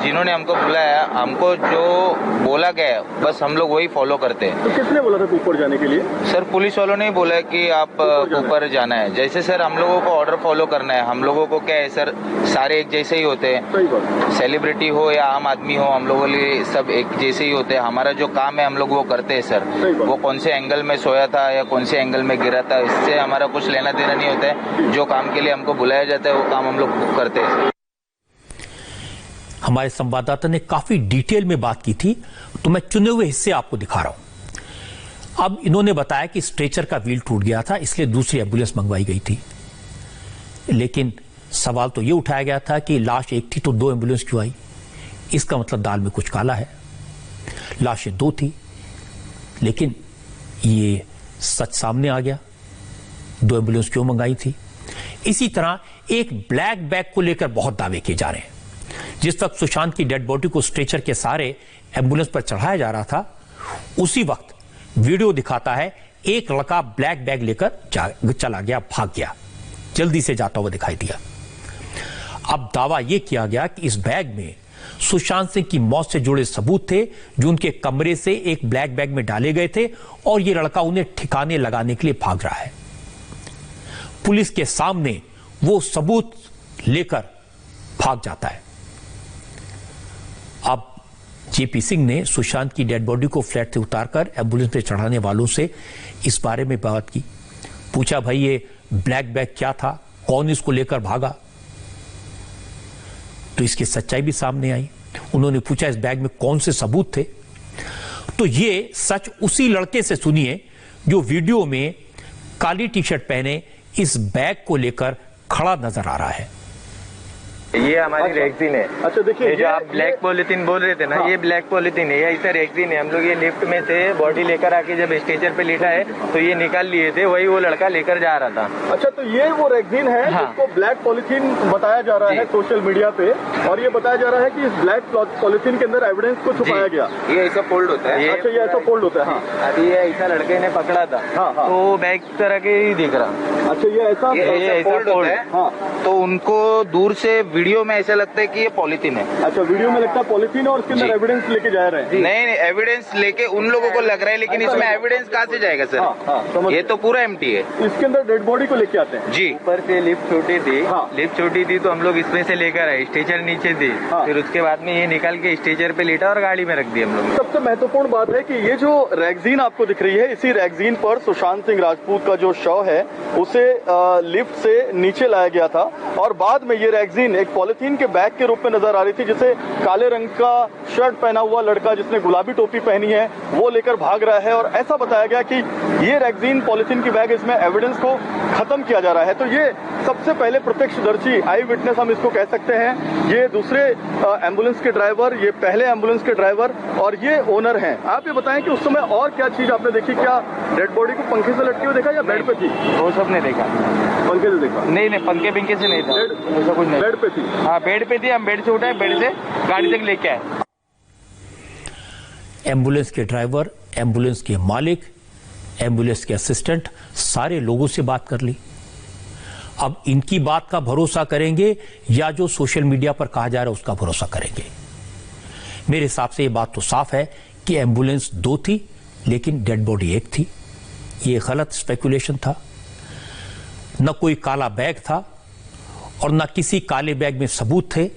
जिन्होंने हमको बुलाया, हमको जो बोला गया बस हम लोग वही फॉलो करते हैं। तो किसने बोला था कूपर जाने के लिए? सर पुलिस वालों ने बोला कि आप कूपर जाना है। जैसे सर हम लोगों को ऑर्डर फॉलो करना है। हम लोगों को क्या है सर, सारे एक जैसे ही होते हैं, सेलिब्रिटी हो या आम आदमी हो, हम लोगों लिए सब एक जैसे ही होते हैं। हमारा जो काम है हम लोग वो करते हैं सर। वो कौन से एंगल में सोया था या कौन से एंगल में गिरा था, इससे हमारा कुछ लेना देना नहीं होता है। जो काम के लिए हमको बुलाया जाता है वो काम हम लोग करते हैं। हमारे संवाददाता ने काफी डिटेल में बात की थी, तो मैं चुने हुए हिस्से आपको दिखा रहा हूं। अब इन्होंने बताया कि स्ट्रेचर का व्हील टूट गया था, इसलिए दूसरी एम्बुलेंस मंगवाई गई थी। लेकिन सवाल तो यह उठाया गया था कि लाश एक थी तो 2 एम्बुलेंस क्यों आई? इसका मतलब दाल में कुछ काला है। लाशें 2 थी, लेकिन ये सच सामने आ गया। 2 एम्बुलेंस क्यों मंगाई थी? इसी तरह एक ब्लैक बैग को लेकर बहुत दावे किए जा रहे हैं। जिस वक्त सुशांत की डेड बॉडी को स्ट्रेचर के सहारे एम्बुलेंस पर चढ़ाया जा रहा था, उसी वक्त वीडियो दिखाता है एक लड़का ब्लैक बैग लेकर चला गया, भाग गया, जल्दी से जाता हुआ दिखाई दिया। अब दावा यह किया गया कि इस बैग में सुशांत सिंह की मौत से जुड़े सबूत थे, जो उनके कमरे से एक ब्लैक बैग में डाले गए थे और यह लड़का उन्हें ठिकाने लगाने के लिए भाग रहा है। पुलिस के सामने वो सबूत लेकर भाग जाता है। अब जेपी सिंह ने सुशांत की डेड बॉडी को फ्लैट से उतारकर एम्बुलेंस में चढ़ाने वालों से इस बारे में बात की। पूछा, भाई ये ब्लैक बैग क्या था, कौन इसको लेकर भागा? तो इसकी सच्चाई भी सामने आई। उन्होंने पूछा इस बैग में कौन से सबूत थे, तो ये सच उसी लड़के से सुनिए जो वीडियो में काली टी शर्ट पहने इस बैग को लेकर खड़ा नजर आ रहा है। ये हमारी रेक्सीन है। अच्छा देखिए, जो आप ब्लैक पॉलिथीन बोल रहे थे ना, ये ब्लैक पॉलिथीन है, ये ऐसा रेक्सीन है। हम लोग ये लिफ्ट में थे, बॉडी लेकर आके जब स्ट्रेचर पे लेटा है तो ये निकाल लिए थे, वही वो लड़का लेकर जा रहा था। अच्छा, तो ये वो रेक्सीन है जिसको ब्लैक पॉलिथीन बताया जा रहा है सोशल मीडिया पे, और ये बताया जा रहा है कि इस ब्लैक पॉलिथीन के अंदर एविडेंस को छुपाया गया। ये ऐसा फोल्ड होता है। अच्छा, ये ऐसा फोल्ड होता है। अभी ये ऐसा लड़के ने पकड़ा था, तो बैग तरह के ही दिख रहा। अच्छा, ये ऐसा फोल्ड होता है। तो उनको दूर से वीडियो में ऐसा लगता है कि ये पॉलिथीन है। अच्छा, वीडियो में लगता है पॉलिथीन और उसके अंदर एविडेंस लेके जा रहे हैं। नहीं, एविडेंस लेके उन लोगों को लग रहा है, लेकिन इसमें एविडेंस कहाँ से जाएगा सर? ये तो पूरा एम्प्टी है। इसके अंदर डेड बॉडी को लेके आते हैं जी। ऊपर से लिफ्ट छोटी थी, लिफ्ट छोटी थी तो हम लोग इसमें से लेकर आए, स्टेचर नीचे थी, फिर उसके बाद में ये निकाल के स्टेचर पे लेटा और गाड़ी में रख दिया हम लोग। सबसे महत्वपूर्ण बात है कि ये जो रैगजीन आपको दिख रही है, इसी रैगजीन पर सुशांत सिंह राजपूत का जो शव है उसे लिफ्ट से नीचे लाया गया था और बाद में ये रैगजीन एक पॉलिथीन के बैग के रूप में नजर आ रही थी, जिसे काले रंग का शर्ट पहना हुआ लड़का जिसने गुलाबी टोपी पहनी है वो लेकर भाग रहा है और ऐसा बताया गया कि ये रैगजीन पॉलिथीन की बैग, इसमें एविडेंस को खत्म किया जा रहा है। तो ये सबसे पहले प्रत्यक्षदर्शी, आई विटनेस हम इसको कह सकते हैं। ये दूसरे एम्बुलेंस के ड्राइवर, ये पहले एम्बुलेंस के ड्राइवर और ये ओनर हैं। आप ये बताएं कि उस समय और क्या चीज आपने देखी? क्या डेड बॉडी को पंखे से लटकी हुई देखा या बेड पे थी? वो सब नहीं देखा। पंखे से देखा? नहीं, पंखे पिंखे से नहीं था, ऐसा कुछ नहीं। बेड पे थी? हाँ, बेड पे थी। हम बेड से उठाए, बेड से गाड़ी तक लेके आए। एम्बुलेंस के ड्राइवर, एम्बुलेंस के मालिक, एम्बुलेंस के असिस्टेंट, सारे लोगों से बात कर ली। अब इनकी बात का भरोसा करेंगे या जो सोशल मीडिया पर कहा जा रहा है उसका भरोसा करेंगे? मेरे हिसाब से ये बात तो साफ है कि एम्बुलेंस 2 थी लेकिन डेड बॉडी 1 थी। ये गलत स्पेकुलेशन था। न कोई काला बैग था और न किसी काले बैग में सबूत थे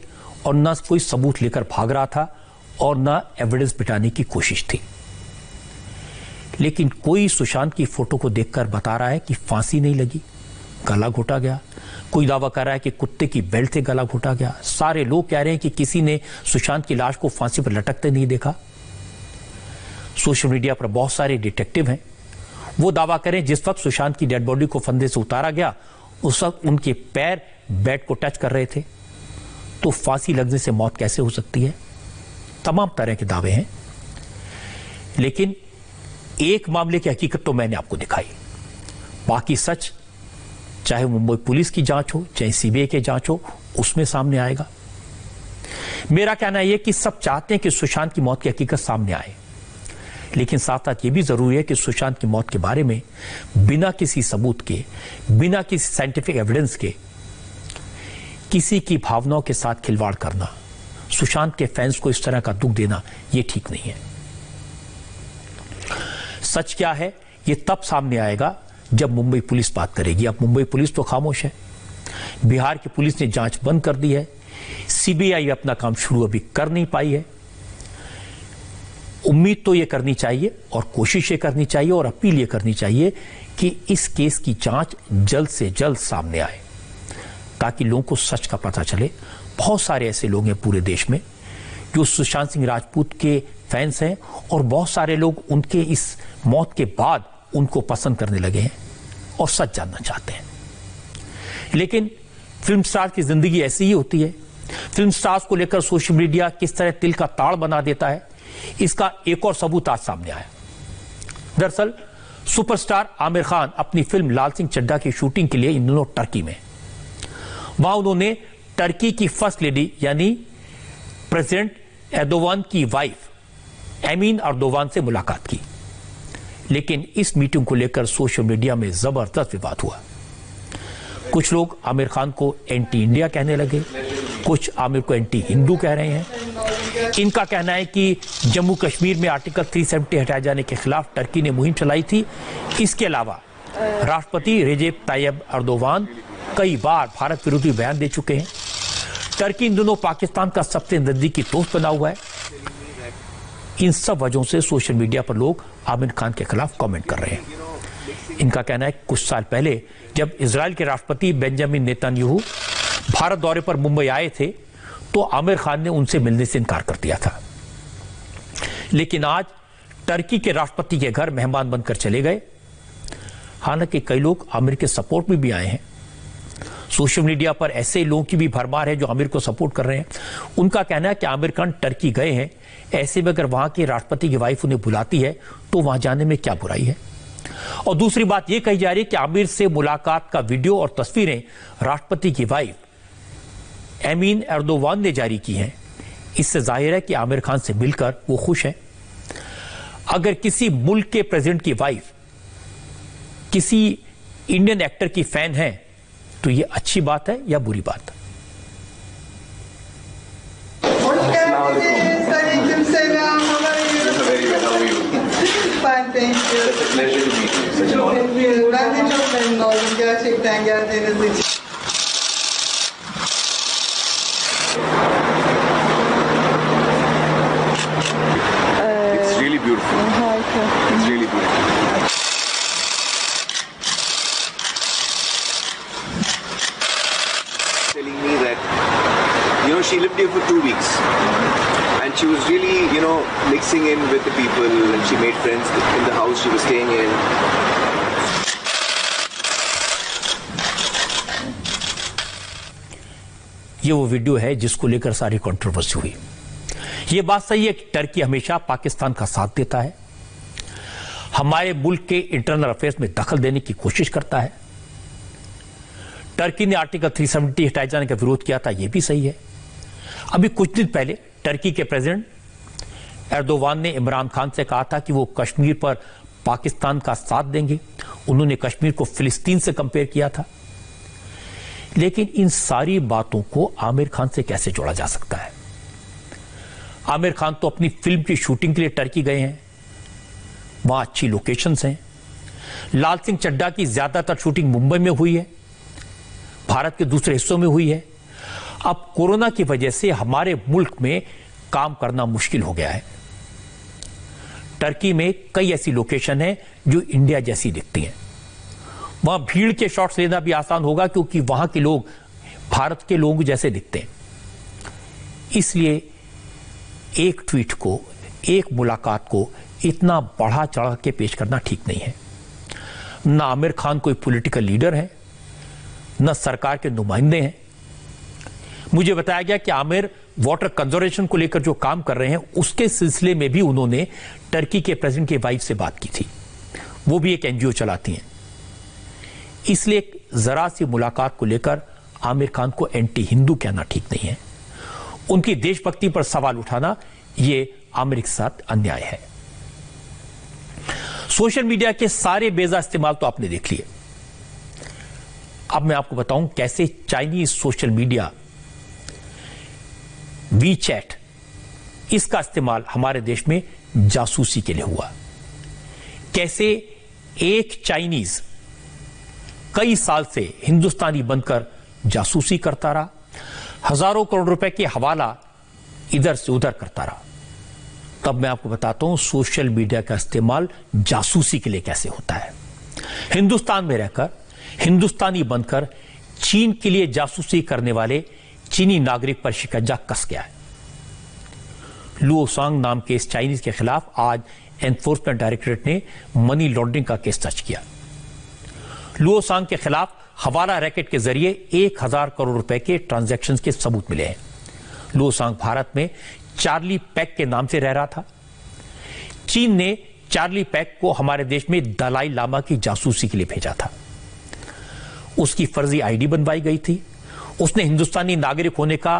और न कोई सबूत लेकर भाग रहा था और न एविडेंस बिठाने की कोशिश थी। लेकिन कोई सुशांत की फोटो को देखकर बता रहा है कि फांसी नहीं लगी, गला घोटा गया। कोई दावा कर रहा है कि कुत्ते की बेल्ट से गला घोटा गया। सारे लोग कह रहे हैं कि किसी ने सुशांत की लाश को फांसी पर लटकते नहीं देखा। सोशल मीडिया पर बहुत सारे डिटेक्टिव हैं, वो दावा करें जिस वक्त सुशांत की डेड बॉडी को फंदे से उतारा गया उस वक्त उनके पैर बेड को टच कर रहे थे, तो फांसी लगने से मौत कैसे हो सकती है? तमाम तरह के दावे हैं। लेकिन एक मामले की हकीकत तो मैंने आपको दिखाई, बाकी सच चाहे मुंबई पुलिस की जांच हो चाहे सीबीआई की जांच हो उसमें सामने आएगा। मेरा कहना यह कि सब चाहते हैं कि सुशांत की मौत की हकीकत सामने आए, लेकिन साथ साथ यह भी जरूरी है कि सुशांत की मौत के बारे में बिना किसी सबूत के, बिना किसी साइंटिफिक एविडेंस के किसी की भावनाओं के साथ खिलवाड़ करना, सुशांत के फैंस को इस तरह का दुख देना, यह ठीक नहीं है। सच क्या है यह तब सामने आएगा जब मुंबई पुलिस बात करेगी। अब मुंबई पुलिस तो खामोश है, बिहार की पुलिस ने जांच बंद कर दी है, सीबीआई अपना काम शुरू अभी कर नहीं पाई है। उम्मीद तो यह करनी चाहिए और कोशिश ये करनी चाहिए और अपील ये करनी चाहिए कि इस केस की जांच जल्द से जल्द सामने आए ताकि लोगों को सच का पता चले। बहुत सारे ऐसे लोग हैं पूरे देश में जो सुशांत सिंह राजपूत के फैंस हैं और बहुत सारे लोग उनके इस मौत के बाद उनको पसंद करने लगे हैं और सच जानना चाहते हैं। लेकिन फिल्म स्टार की जिंदगी ऐसी ही होती है। फिल्म स्टार्स को लेकर सोशल मीडिया किस तरह तिल का ताड़ बना देता है, इसका एक और सबूत आज सामने आया। दरअसल सुपरस्टार आमिर खान अपनी फिल्म लाल सिंह चड्ढा की शूटिंग के लिए इन दिनों टर्की में, वहां उन्होंने टर्की की फर्स्ट लेडी यानी प्रेसिडेंट एर्दोगान की वाइफ एमीन अर्दोगान से मुलाकात की। लेकिन इस मीटिंग को लेकर सोशल मीडिया में जबरदस्त विवाद हुआ। कुछ लोग आमिर खान को एंटी इंडिया कहने लगे, कुछ आमिर को एंटी हिंदू कह रहे हैं। इनका कहना है कि जम्मू कश्मीर में आर्टिकल 370 हटाए जाने के खिलाफ टर्की ने मुहिम चलाई थी। इसके अलावा राष्ट्रपति रेजेप तायब अर्दोगान कई बार भारत विरोधी बयान दे चुके हैं। टर्की इन दोनों पाकिस्तान का सबसे नजदीकी दोस्त बना हुआ है। इन सब वजहों से सोशल मीडिया पर लोग आमिर खान के खिलाफ कमेंट कर रहे हैं। इनका कहना है कुछ साल पहले जब इजराइल के राष्ट्रपति बेंजामिन नेतन्याहू भारत दौरे पर मुंबई आए थे तो आमिर खान ने उनसे मिलने से इनकार कर दिया था। लेकिन आज टर्की के राष्ट्रपति के घर मेहमान बनकर चले गए। हालांकि कई लोग आमिर के सपोर्ट में भी आए हैं। सोशल मीडिया पर ऐसे लोगों की भी भरमार है जो आमिर को सपोर्ट कर रहे हैं। उनका कहना है कि आमिर खान टर्की गए हैं, ऐसे में अगर वहां के राष्ट्रपति की वाइफ उन्हें बुलाती है तो वहां जाने में क्या बुराई है। और दूसरी बात यह कही जा रही है कि आमिर से मुलाकात का वीडियो और तस्वीरें राष्ट्रपति की वाइफ एमीन अर्दोगान ने जारी की हैं। इससे जाहिर है कि आमिर खान से मिलकर वो खुश हैं। अगर किसी मुल्क के प्रेसिडेंट की वाइफ किसी इंडियन एक्टर की फैन है तो ये अच्छी बात है या बुरी बात? thank you. It's a pleasure to meet you. Such an honor. Ben de çok memnun oldum gerçekten geldiğiniz için. It's really beautiful. Harika. It's really beautiful. Telling me that, she lived here for 2 weeks. And she was really, mixing in with the people, and she made friends in the house she was staying in. ये वो video है जिसको लेकर सारी controversy हुई। ये बात सही है कि टर्की हमेशा पाकिस्तान का साथ देता है, हमारे मुल्क के इंटरनल अफेयर्स में दखल देने की कोशिश करता है। टर्की ने आर्टिकल 370 हटाए जाने का विरोध किया था, यह भी सही है। अभी कुछ दिन पहले टर्की के प्रेसिडेंट एर्दोवान ने इमरान खान से कहा था कि वो कश्मीर पर पाकिस्तान का साथ देंगे। उन्होंने कश्मीर को फिलिस्तीन से कंपेयर किया था। लेकिन इन सारी बातों को आमिर खान से कैसे जोड़ा जा सकता है? आमिर खान तो अपनी फिल्म की शूटिंग के लिए टर्की गए हैं, वहां अच्छी लोकेशंस हैं। लाल सिंह चड्ढा की ज्यादातर शूटिंग मुंबई में हुई है, भारत के दूसरे हिस्सों में हुई है। अब कोरोना की वजह से हमारे मुल्क में काम करना मुश्किल हो गया है। टर्की में कई ऐसी लोकेशन है जो इंडिया जैसी दिखती हैं। वहां भीड़ के शॉट्स लेना भी आसान होगा क्योंकि वहां के लोग भारत के लोगों जैसे दिखते हैं। इसलिए एक ट्वीट को, एक मुलाकात को इतना बढ़ा चढ़ा के पेश करना ठीक नहीं है। ना आमिर खान कोई पॉलिटिकल लीडर है, न सरकार के नुमाइंदे हैं। मुझे बताया गया कि आमिर वाटर कंजर्वेशन को लेकर जो काम कर रहे हैं उसके सिलसिले में भी उन्होंने टर्की के प्रेसिडेंट की वाइफ से बात की थी। वो भी एक एनजीओ चलाती हैं। इसलिए जरा सी मुलाकात को लेकर आमिर खान को एंटी हिंदू कहना ठीक नहीं है। उनकी देशभक्ति पर सवाल उठाना यह आमिर के साथ अन्याय है। सोशल मीडिया के सारे बेजा इस्तेमाल तो आपने देख लिए। अब मैं आपको बताऊं कैसे चाइनीज सोशल मीडिया वीचैट, इसका इस्तेमाल हमारे देश में जासूसी के लिए हुआ। कैसे एक चाइनीज कई साल से हिंदुस्तानी बनकर जासूसी करता रहा, हजारों करोड़ रुपए के हवाला इधर से उधर करता रहा। तब मैं आपको बताता हूं सोशल मीडिया का इस्तेमाल जासूसी के लिए कैसे होता है। हिंदुस्तान में रहकर हिंदुस्तानी बनकर चीन के लिए जासूसी करने वाले चीनी नागरिक पर शिकंजा कस गया है। लुओ सांग नाम के इस चाइनीज के खिलाफ आज एनफोर्समेंट डायरेक्टरेट ने मनी लॉन्ड्रिंग का केस दर्ज किया। लुओ सांग के खिलाफ हवाला रैकेट के जरिए 1000 करोड़ रुपए के ट्रांजैक्शंस के सबूत मिले हैं। लुओ सांग भारत में चार्ली पैक के नाम से रह रहा था। चीन ने चार्ली पैक को हमारे देश में दलाई लामा की जासूसी के लिए भेजा था। उसकी फर्जी आईडी बनवाई गई थी। उसने हिंदुस्तानी नागरिक होने का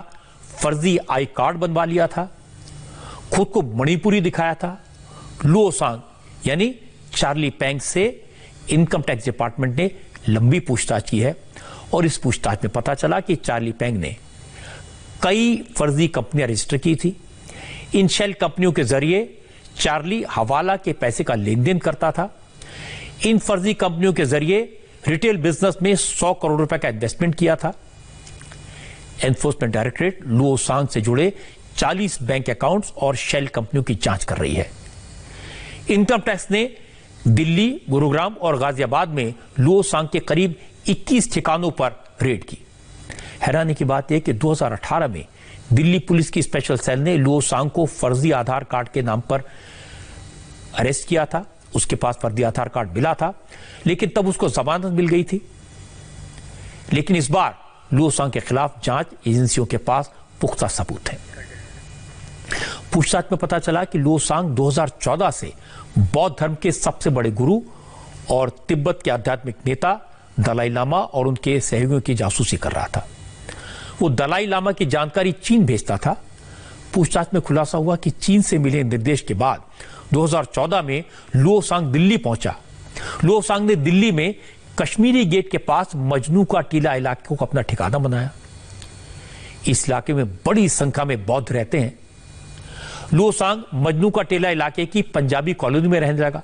फर्जी आई कार्ड बनवा लिया था। खुद को मणिपुरी दिखाया था। लुओ सांग यानी चार्ली पैंग से इनकम टैक्स डिपार्टमेंट ने लंबी पूछताछ की है और इस पूछताछ में पता चला कि चार्ली पैंग ने कई फर्जी कंपनियां रजिस्टर की थी। इन शेल कंपनियों के जरिए चार्ली हवाला के पैसे का लेन देन करता था। इन फर्जी कंपनियों के जरिए रिटेल बिजनेस में 100 करोड़ रुपए का इन्वेस्टमेंट किया था। एनफोर्समेंट डायरेक्टरेट लुओ सांग से जुड़े 40 बैंक अकाउंट्स और शेल कंपनियों की जांच कर रही है। इनकम टैक्स ने दिल्ली, गुरुग्राम और गाजियाबाद में लुओ सांग के करीब 21 ठिकानों पर रेड की। हैरानी की बात यह कि 2018 में दिल्ली पुलिस की स्पेशल सेल ने लुओ सांग को फर्जी आधार कार्ड के नाम पर अरेस्ट किया था। उसके पास फर्जी आधार कार्ड मिला था, लेकिन तब उसको जमानत मिल गई थी। लेकिन इस बार लुओ सांग के खिलाफ जांच एजेंसियों के पास पुख्ता सबूत है। पूछताछ में पता चला कि लुओ सांग 2014 से बौद्ध धर्म के सबसे बड़े गुरु और तिब्बत के आध्यात्मिक नेता दलाई लामा और उनके सहयोगियों की जासूसी कर रहा था। वो दलाई लामा की जानकारी चीन भेजता था। पूछताछ में खुलासा हुआ कि चीन से मिले निर्देश के बाद 2014 में लुओ सांग दिल्ली पहुंचा। लुओ सांग ने दिल्ली में कश्मीरी गेट के पास मजनू का टीला इलाके को अपना ठिकाना बनाया। इस इलाके में बड़ी संख्या में बौद्ध रहते हैं। लुओ सांग मजनू का टीला इलाके की पंजाबी कॉलोनी में रहने लगा।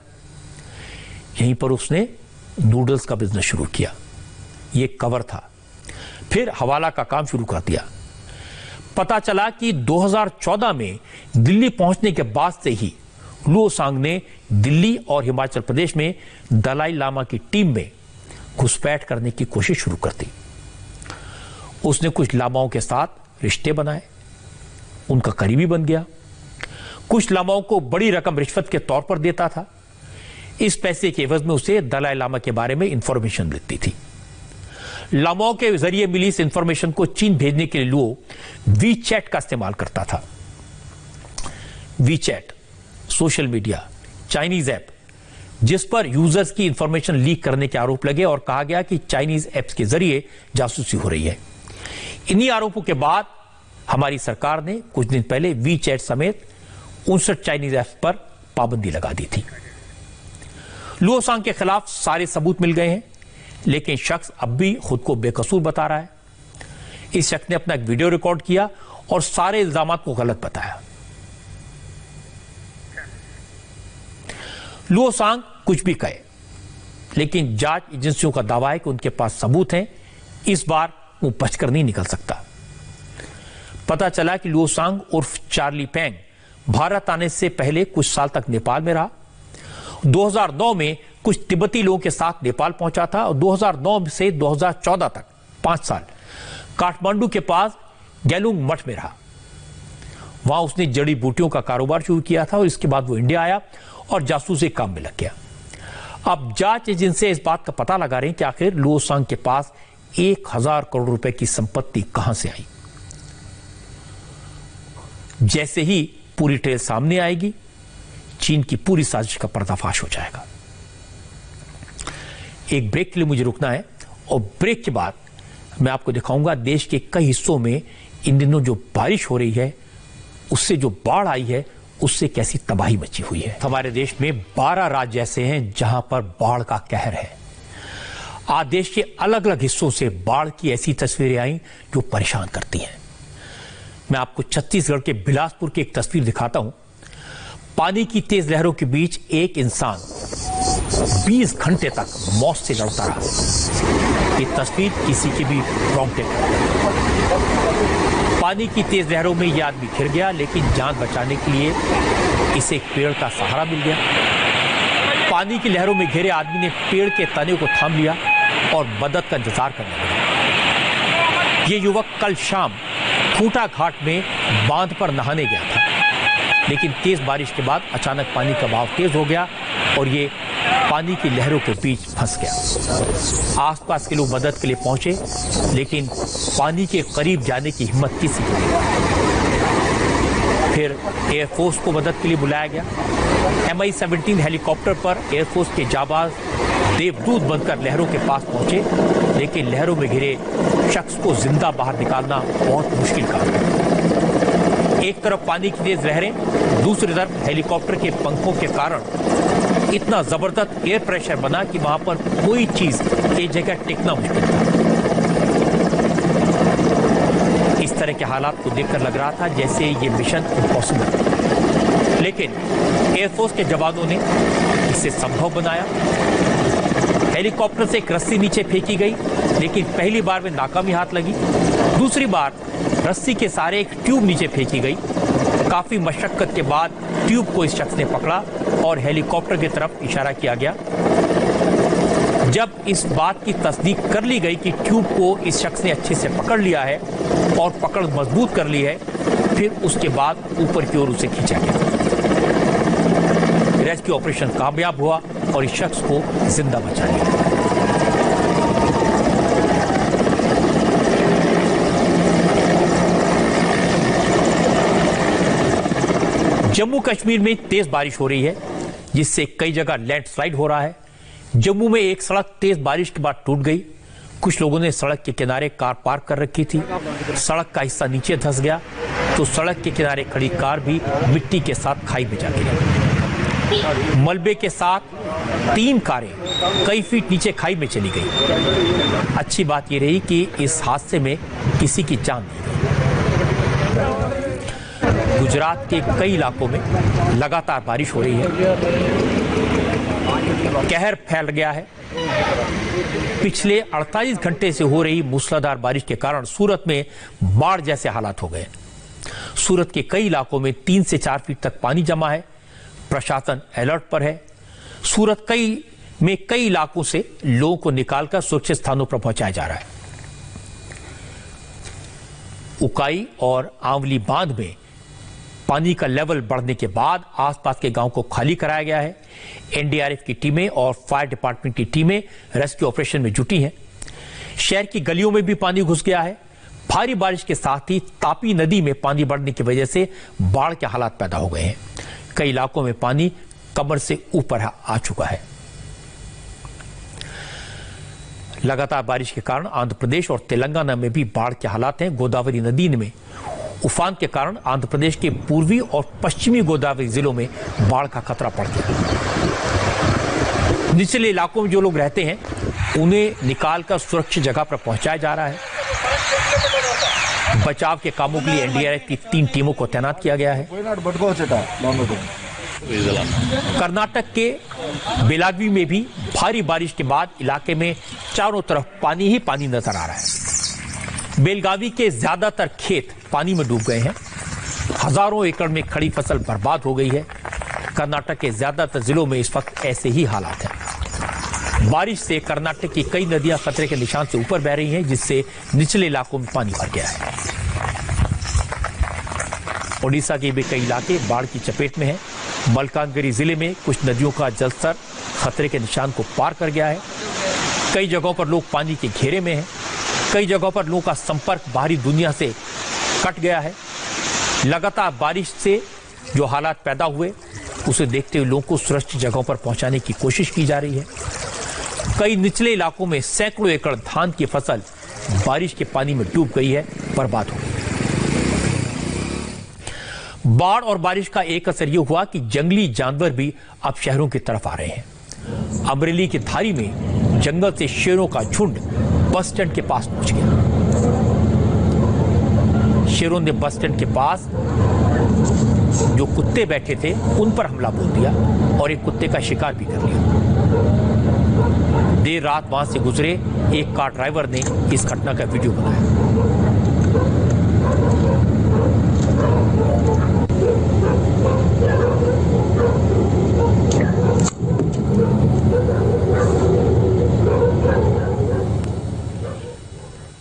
यहीं पर उसने नूडल्स का बिजनेस शुरू किया। ये कवर था। फिर हवाला का काम शुरू कर दिया। पता चला कि 2014 में दिल्ली पहुंचने के बाद से ही लुओ सांग ने दिल्ली और हिमाचल प्रदेश में दलाई लामा की टीम में घुसपैठ करने की कोशिश शुरू कर दी। उसने कुछ लामाओं के साथ रिश्ते बनाए, उनका करीबी बन गया। कुछ लामाओं को बड़ी रकम रिश्वत के तौर पर देता था। इस पैसे के एवज में उसे दलाई लामा के बारे में इंफॉर्मेशन मिलती थी। लामाओं के जरिए मिली इस इंफॉर्मेशन को चीन भेजने के लिए लुओ वीचैट का इस्तेमाल करता था। WeChat social media Chinese app जिस पर यूजर्स की इंफॉर्मेशन लीक करने के आरोप लगे और कहा गया कि चाइनीज ऐप्स के जरिए जासूसी हो रही है। इन्हीं आरोपों के बाद हमारी सरकार ने कुछ दिन पहले वीचैट समेत 59 चाइनीज ऐप्स पर पाबंदी लगा दी थी। लुओ सांग के खिलाफ सारे सबूत मिल गए हैं, लेकिन शख्स अब भी खुद को बेकसूर बता रहा है। इस शख्स ने अपना एक वीडियो रिकॉर्ड किया और सारे इल्जाम को गलत बताया। लुओ सांग कुछ भी कहे, लेकिन जांच एजेंसियों का दावा है कि उनके पास सबूत हैं। इस बार वो बचकर नहीं निकल सकता। पता चला कि लुओ सांग उर्फ चार्ली पैंग भारत आने से पहले कुछ साल तक नेपाल में रहा। 2009 में कुछ तिब्बती लोगों के साथ नेपाल पहुंचा था और 2009 से 2014 तक 5 साल काठमांडू के पास गैलुंग मठ में रहा। वहां उसने जड़ी बूटियों का कारोबार शुरू किया था और इसके बाद वो इंडिया आया और जासूसी काम में लग गया। अब जांच एजेंसी इस बात का पता लगा रही कि आखिर लुओ सांग के पास 1000 करोड़ रुपए की संपत्ति कहां से आई। जैसे ही पूरी ट्रेल सामने आएगी, चीन की पूरी साजिश का पर्दाफाश हो जाएगा। एक ब्रेक के लिए मुझे रुकना है और ब्रेक के बाद मैं आपको दिखाऊंगा देश के कई हिस्सों में इन दिनों जो बारिश हो रही है, उससे जो बाढ़ आई है, उससे कैसी तबाही मची हुई है। हमारे देश में 12 राज्य ऐसे हैं जहां पर बाढ़ का कहर है। आज देश के अलग अलग हिस्सों से बाढ़ की ऐसी तस्वीरें आई जो परेशान करती हैं। मैं आपको छत्तीसगढ़ के बिलासपुर की एक तस्वीर दिखाता हूं। पानी की तेज लहरों के बीच एक इंसान 20 घंटे तक मौत से लड़ता रहा। ये तस्वीर किसी की भी रोंगटे पानी की तेज लहरों में यह आदमी घिर गया, लेकिन जान बचाने के लिए इसे एक पेड़ का सहारा मिल गया। पानी की लहरों में घिरे आदमी ने पेड़ के तने को थाम लिया और मदद का इंतजार करने लगा। ये युवक कल शाम खूंटा घाट में बांध पर नहाने गया था, लेकिन तेज बारिश के बाद अचानक पानी का बहाव तेज हो गया और ये पानी की लहरों के बीच फंस गया। आसपास के लोग मदद के लिए पहुंचे, लेकिन पानी के करीब जाने की हिम्मत किसी की नहीं। फिर एयरफोर्स को मदद के लिए बुलाया गया। MI-17 हेलीकॉप्टर पर एयरफोर्स के जाबाज देवदूत बनकर लहरों के पास पहुंचे, लेकिन लहरों में घिरे शख्स को जिंदा बाहर निकालना बहुत मुश्किल काम था। एक तरफ पानी की तेज लहरें, दूसरी तरफ हेलीकॉप्टर के पंखों के कारण इतना जबरदस्त एयर प्रेशर बना कि वहां पर कोई चीज एक जगह टिकना मुश्किल था। इस तरह के हालात को देखकर लग रहा था जैसे ये मिशन इम्पॉसिबल, लेकिन एयरफोर्स के जवानों ने इसे संभव बनाया। हेलीकॉप्टर से एक रस्सी नीचे फेंकी गई, लेकिन पहली बार में नाकामी हाथ लगी। दूसरी बार रस्सी के सहारे एक ट्यूब नीचे फेंकी गई। काफी मशक्कत के बाद ट्यूब को इस शख्स ने पकड़ा और हेलीकॉप्टर की तरफ इशारा किया गया। जब इस बात की तस्दीक कर ली गई कि ट्यूब को इस शख्स ने अच्छे से पकड़ लिया है और पकड़ मजबूत कर ली है, फिर उसके बाद ऊपर की ओर उसे खींचा गया। रेस्क्यू ऑपरेशन कामयाब हुआ और इस शख्स को जिंदा बचा लिया। जम्मू कश्मीर में तेज बारिश हो रही है, जिससे कई जगह लैंडस्लाइड हो रहा है। जम्मू में एक सड़क तेज बारिश के बाद टूट गई। कुछ लोगों ने सड़क के किनारे कार पार्क कर रखी थी। सड़क का हिस्सा नीचे धंस गया तो सड़क के किनारे खड़ी कार भी मिट्टी के साथ खाई में जा गिरी। मलबे के साथ 3 कारें कई फीट नीचे खाई में चली गई। अच्छी बात यह रही कि इस हादसे में किसी की जान नहीं गई। गुजरात के कई इलाकों में लगातार बारिश हो रही है। कहर फैल गया है। पिछले 48 घंटे से हो रही मूसलाधार बारिश के कारण सूरत में बाढ़ जैसे हालात हो गए। सूरत के कई इलाकों में 3 से 4 फीट तक पानी जमा है। प्रशासन अलर्ट पर है। सूरत में कई इलाकों से लोगों को निकालकर सुरक्षित स्थानों पर पहुंचाया जा रहा है। उकाई और आंवली बांध में पानी का लेवल बढ़ने के बाद आसपास के गांव को खाली कराया गया है। एनडीआरएफ की टीमें और फायर डिपार्टमेंट की टीमें रेस्क्यू ऑपरेशन में जुटी हैं। शहर की गलियों में भी पानी घुस गया है। भारी बारिश के साथ ही तापी नदी में पानी बढ़ने की वजह से बाढ़ के हालात पैदा हो गए हैं। कई इलाकों में पानी कमर से ऊपर आ चुका है। लगातार बारिश के कारण आंध्र प्रदेश और तेलंगाना में भी बाढ़ के हालात हैं। गोदावरी नदी में उफान के कारण आंध्र प्रदेश के पूर्वी और पश्चिमी गोदावरी जिलों में बाढ़ का खतरा बढ़ गया। निचले इलाकों में जो लोग रहते हैं उन्हें निकालकर सुरक्षित जगह पर पहुंचाया जा रहा है। बचाव के कामों के लिए एनडीआरएफ की 3 टीमों को तैनात किया गया है। कर्नाटक के बेलागवी में भी भारी बारिश के बाद इलाके में चारों तरफ पानी ही पानी नजर आ रहा है। बेलगावी के ज्यादातर खेत पानी में डूब गए हैं। हजारों एकड़ में खड़ी फसल बर्बाद हो गई है। कर्नाटक के ज्यादातर जिलों में इस वक्त ऐसे ही हालात हैं। बारिश से कर्नाटक की कई नदियां खतरे के निशान से ऊपर बह रही हैं, जिससे निचले इलाकों में पानी भर गया है। ओडिशा के भी कई इलाके बाढ़ की चपेट में हैं। मलकानगिरी जिले में कुछ नदियों का जलस्तर खतरे के निशान को पार कर गया है। कई जगहों पर लोग पानी के घेरे में हैं। कई जगहों पर लोगों का संपर्क बाहरी दुनिया से कट गया है। लगातार बारिश से जो हालात पैदा हुए उसे देखते हुए लोगों को सुरक्षित जगहों पर पहुंचाने की कोशिश की जा रही है। कई निचले इलाकों में सैकड़ों एकड़ धान की फसल बारिश के पानी में डूब गई है, बर्बाद हो गई। बाढ़ और बारिश का एक असर यह हुआ कि जंगली जानवर भी अब शहरों की तरफ आ रहे हैं। अमरेली के धारी में जंगल से शेरों का झुंड बस स्टैंड के पास पहुंच गया। शेरों ने बस स्टैंड के पास जो कुत्ते बैठे थे उन पर हमला बोल दिया और एक कुत्ते का शिकार भी कर लिया। देर रात वहां से गुजरे एक कार ड्राइवर ने इस घटना का वीडियो बनाया।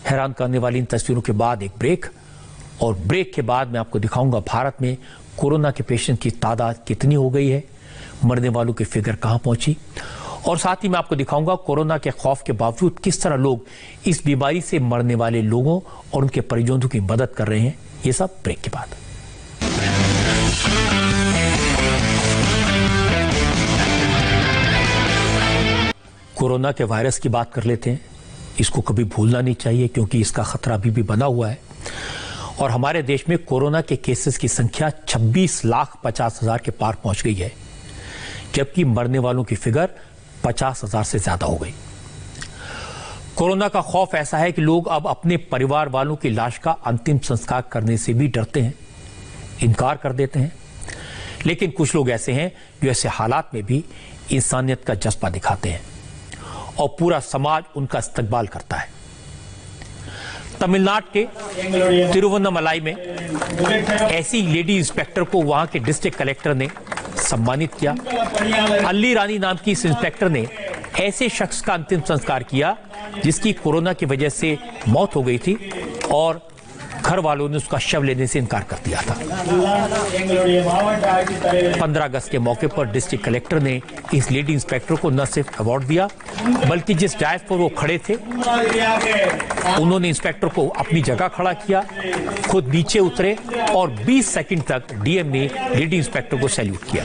हैरान करने वाली इन तस्वीरों के बाद एक ब्रेक, और ब्रेक के बाद मैं आपको दिखाऊंगा भारत में कोरोना के पेशेंट की तादाद कितनी हो गई है, मरने वालों की फिगर कहां पहुंची, और साथ ही मैं आपको दिखाऊंगा कोरोना के खौफ के बावजूद किस तरह लोग इस बीमारी से मरने वाले लोगों और उनके परिजनों की मदद कर रहे हैं। ये सब ब्रेक के बाद। कोरोना के वायरस की बात कर लेते हैं। इसको कभी भूलना नहीं चाहिए क्योंकि इसका खतरा अभी भी बना हुआ है और हमारे देश में कोरोना के केसेस की संख्या 26,50,000 के पार पहुंच गई है, जबकि मरने वालों की फिगर 50,000 से ज्यादा हो गई। कोरोना का खौफ ऐसा है कि लोग अब अपने परिवार वालों की लाश का अंतिम संस्कार करने से भी डरते हैं, इनकार कर देते हैं। लेकिन कुछ लोग ऐसे हैं जो ऐसे हालात में भी इंसानियत का जज्बा दिखाते हैं और पूरा समाज उनका इस्तकबाल करता है। तमिलनाडु के तिरुवन्नमलाई में ऐसी लेडी इंस्पेक्टर को वहां के डिस्ट्रिक्ट कलेक्टर ने सम्मानित किया। अल्ली रानी नाम की इस इंस्पेक्टर ने ऐसे शख्स का अंतिम संस्कार किया जिसकी कोरोना की वजह से मौत हो गई थी और घर वालों ने उसका शव लेने से इनकार कर दिया था। 15 अगस्त के मौके पर डिस्ट्रिक्ट कलेक्टर ने इस लेडी इंस्पेक्टर को न सिर्फ अवार्ड दिया बल्कि जिस डायस पर वो खड़े थे उन्होंने इंस्पेक्टर को अपनी जगह खड़ा किया, खुद नीचे उतरे और 20 सेकंड तक डीएम ने लेडी इंस्पेक्टर को सैल्यूट किया।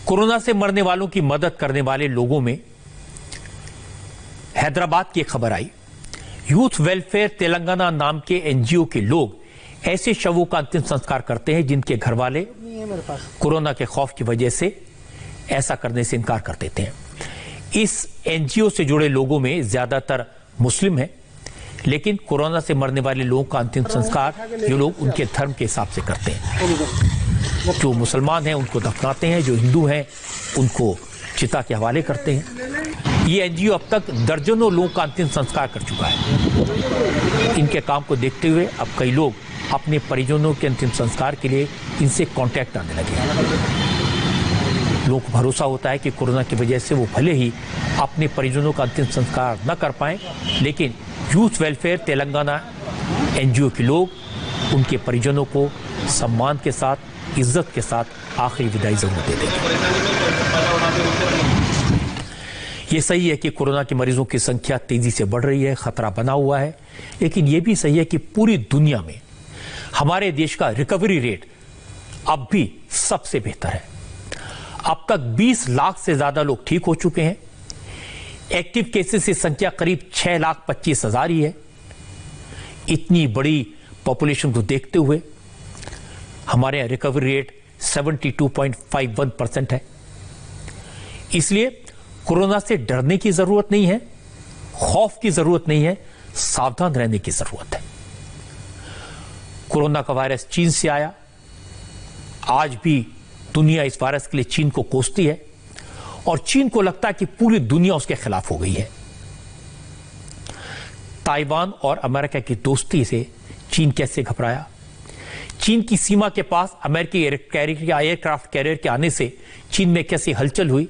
कोरोना से मरने वालों की मदद करने वाले लोगों में हैदराबाद की एक खबर आई। यूथ वेलफेयर तेलंगाना नाम के एनजीओ के लोग ऐसे शवों का अंतिम संस्कार करते हैं जिनके घर वाले कोरोना के खौफ की वजह से ऐसा करने से इनकार कर देते हैं। इस एनजीओ से जुड़े लोगों में ज्यादातर मुस्लिम हैं, लेकिन कोरोना से मरने वाले लोगों का अंतिम संस्कार ये लोग उनके धर्म के हिसाब से करते हैं। जो मुसलमान हैं उनको दफनाते हैं, जो हिंदू हैं उनको चिता के हवाले करते हैं। ये एनजीओ अब तक दर्जनों लोगों का अंतिम संस्कार कर चुका है। इनके काम को देखते हुए अब कई लोग अपने परिजनों के अंतिम संस्कार के लिए इनसे कांटेक्ट आने लगे हैं। लोगों को भरोसा होता है कि कोरोना की वजह से वो भले ही अपने परिजनों का अंतिम संस्कार न कर पाएं, लेकिन यूथ वेलफेयर तेलंगाना एनजीओ के लोग उनके परिजनों को सम्मान के साथ, इज्जत के साथ आखिरी विदाई जरूर दे देंगे। ये सही है कि कोरोना के मरीजों की संख्या तेजी से बढ़ रही है, खतरा बना हुआ है, लेकिन यह भी सही है कि पूरी दुनिया में हमारे देश का रिकवरी रेट अब भी सबसे बेहतर है। अब तक 20 लाख से ज्यादा लोग ठीक हो चुके हैं। एक्टिव केसेस की संख्या करीब 6,25,000 ही है। इतनी बड़ी पॉपुलेशन को देखते हुए हमारे यहां रिकवरी रेट 72.51% है। इसलिए कोरोना से डरने की जरूरत नहीं है, खौफ की जरूरत नहीं है, सावधान रहने की जरूरत है। कोरोना का वायरस चीन से आया, आज भी दुनिया इस वायरस के लिए चीन को कोसती है और चीन को लगता है कि पूरी दुनिया उसके खिलाफ हो गई है। ताइवान और अमेरिका की दोस्ती से चीन कैसे घबराया? चीन की सीमा के पास अमेरिकी एयरक्राफ्ट कैरियर के आने से चीन में कैसी हलचल हुई?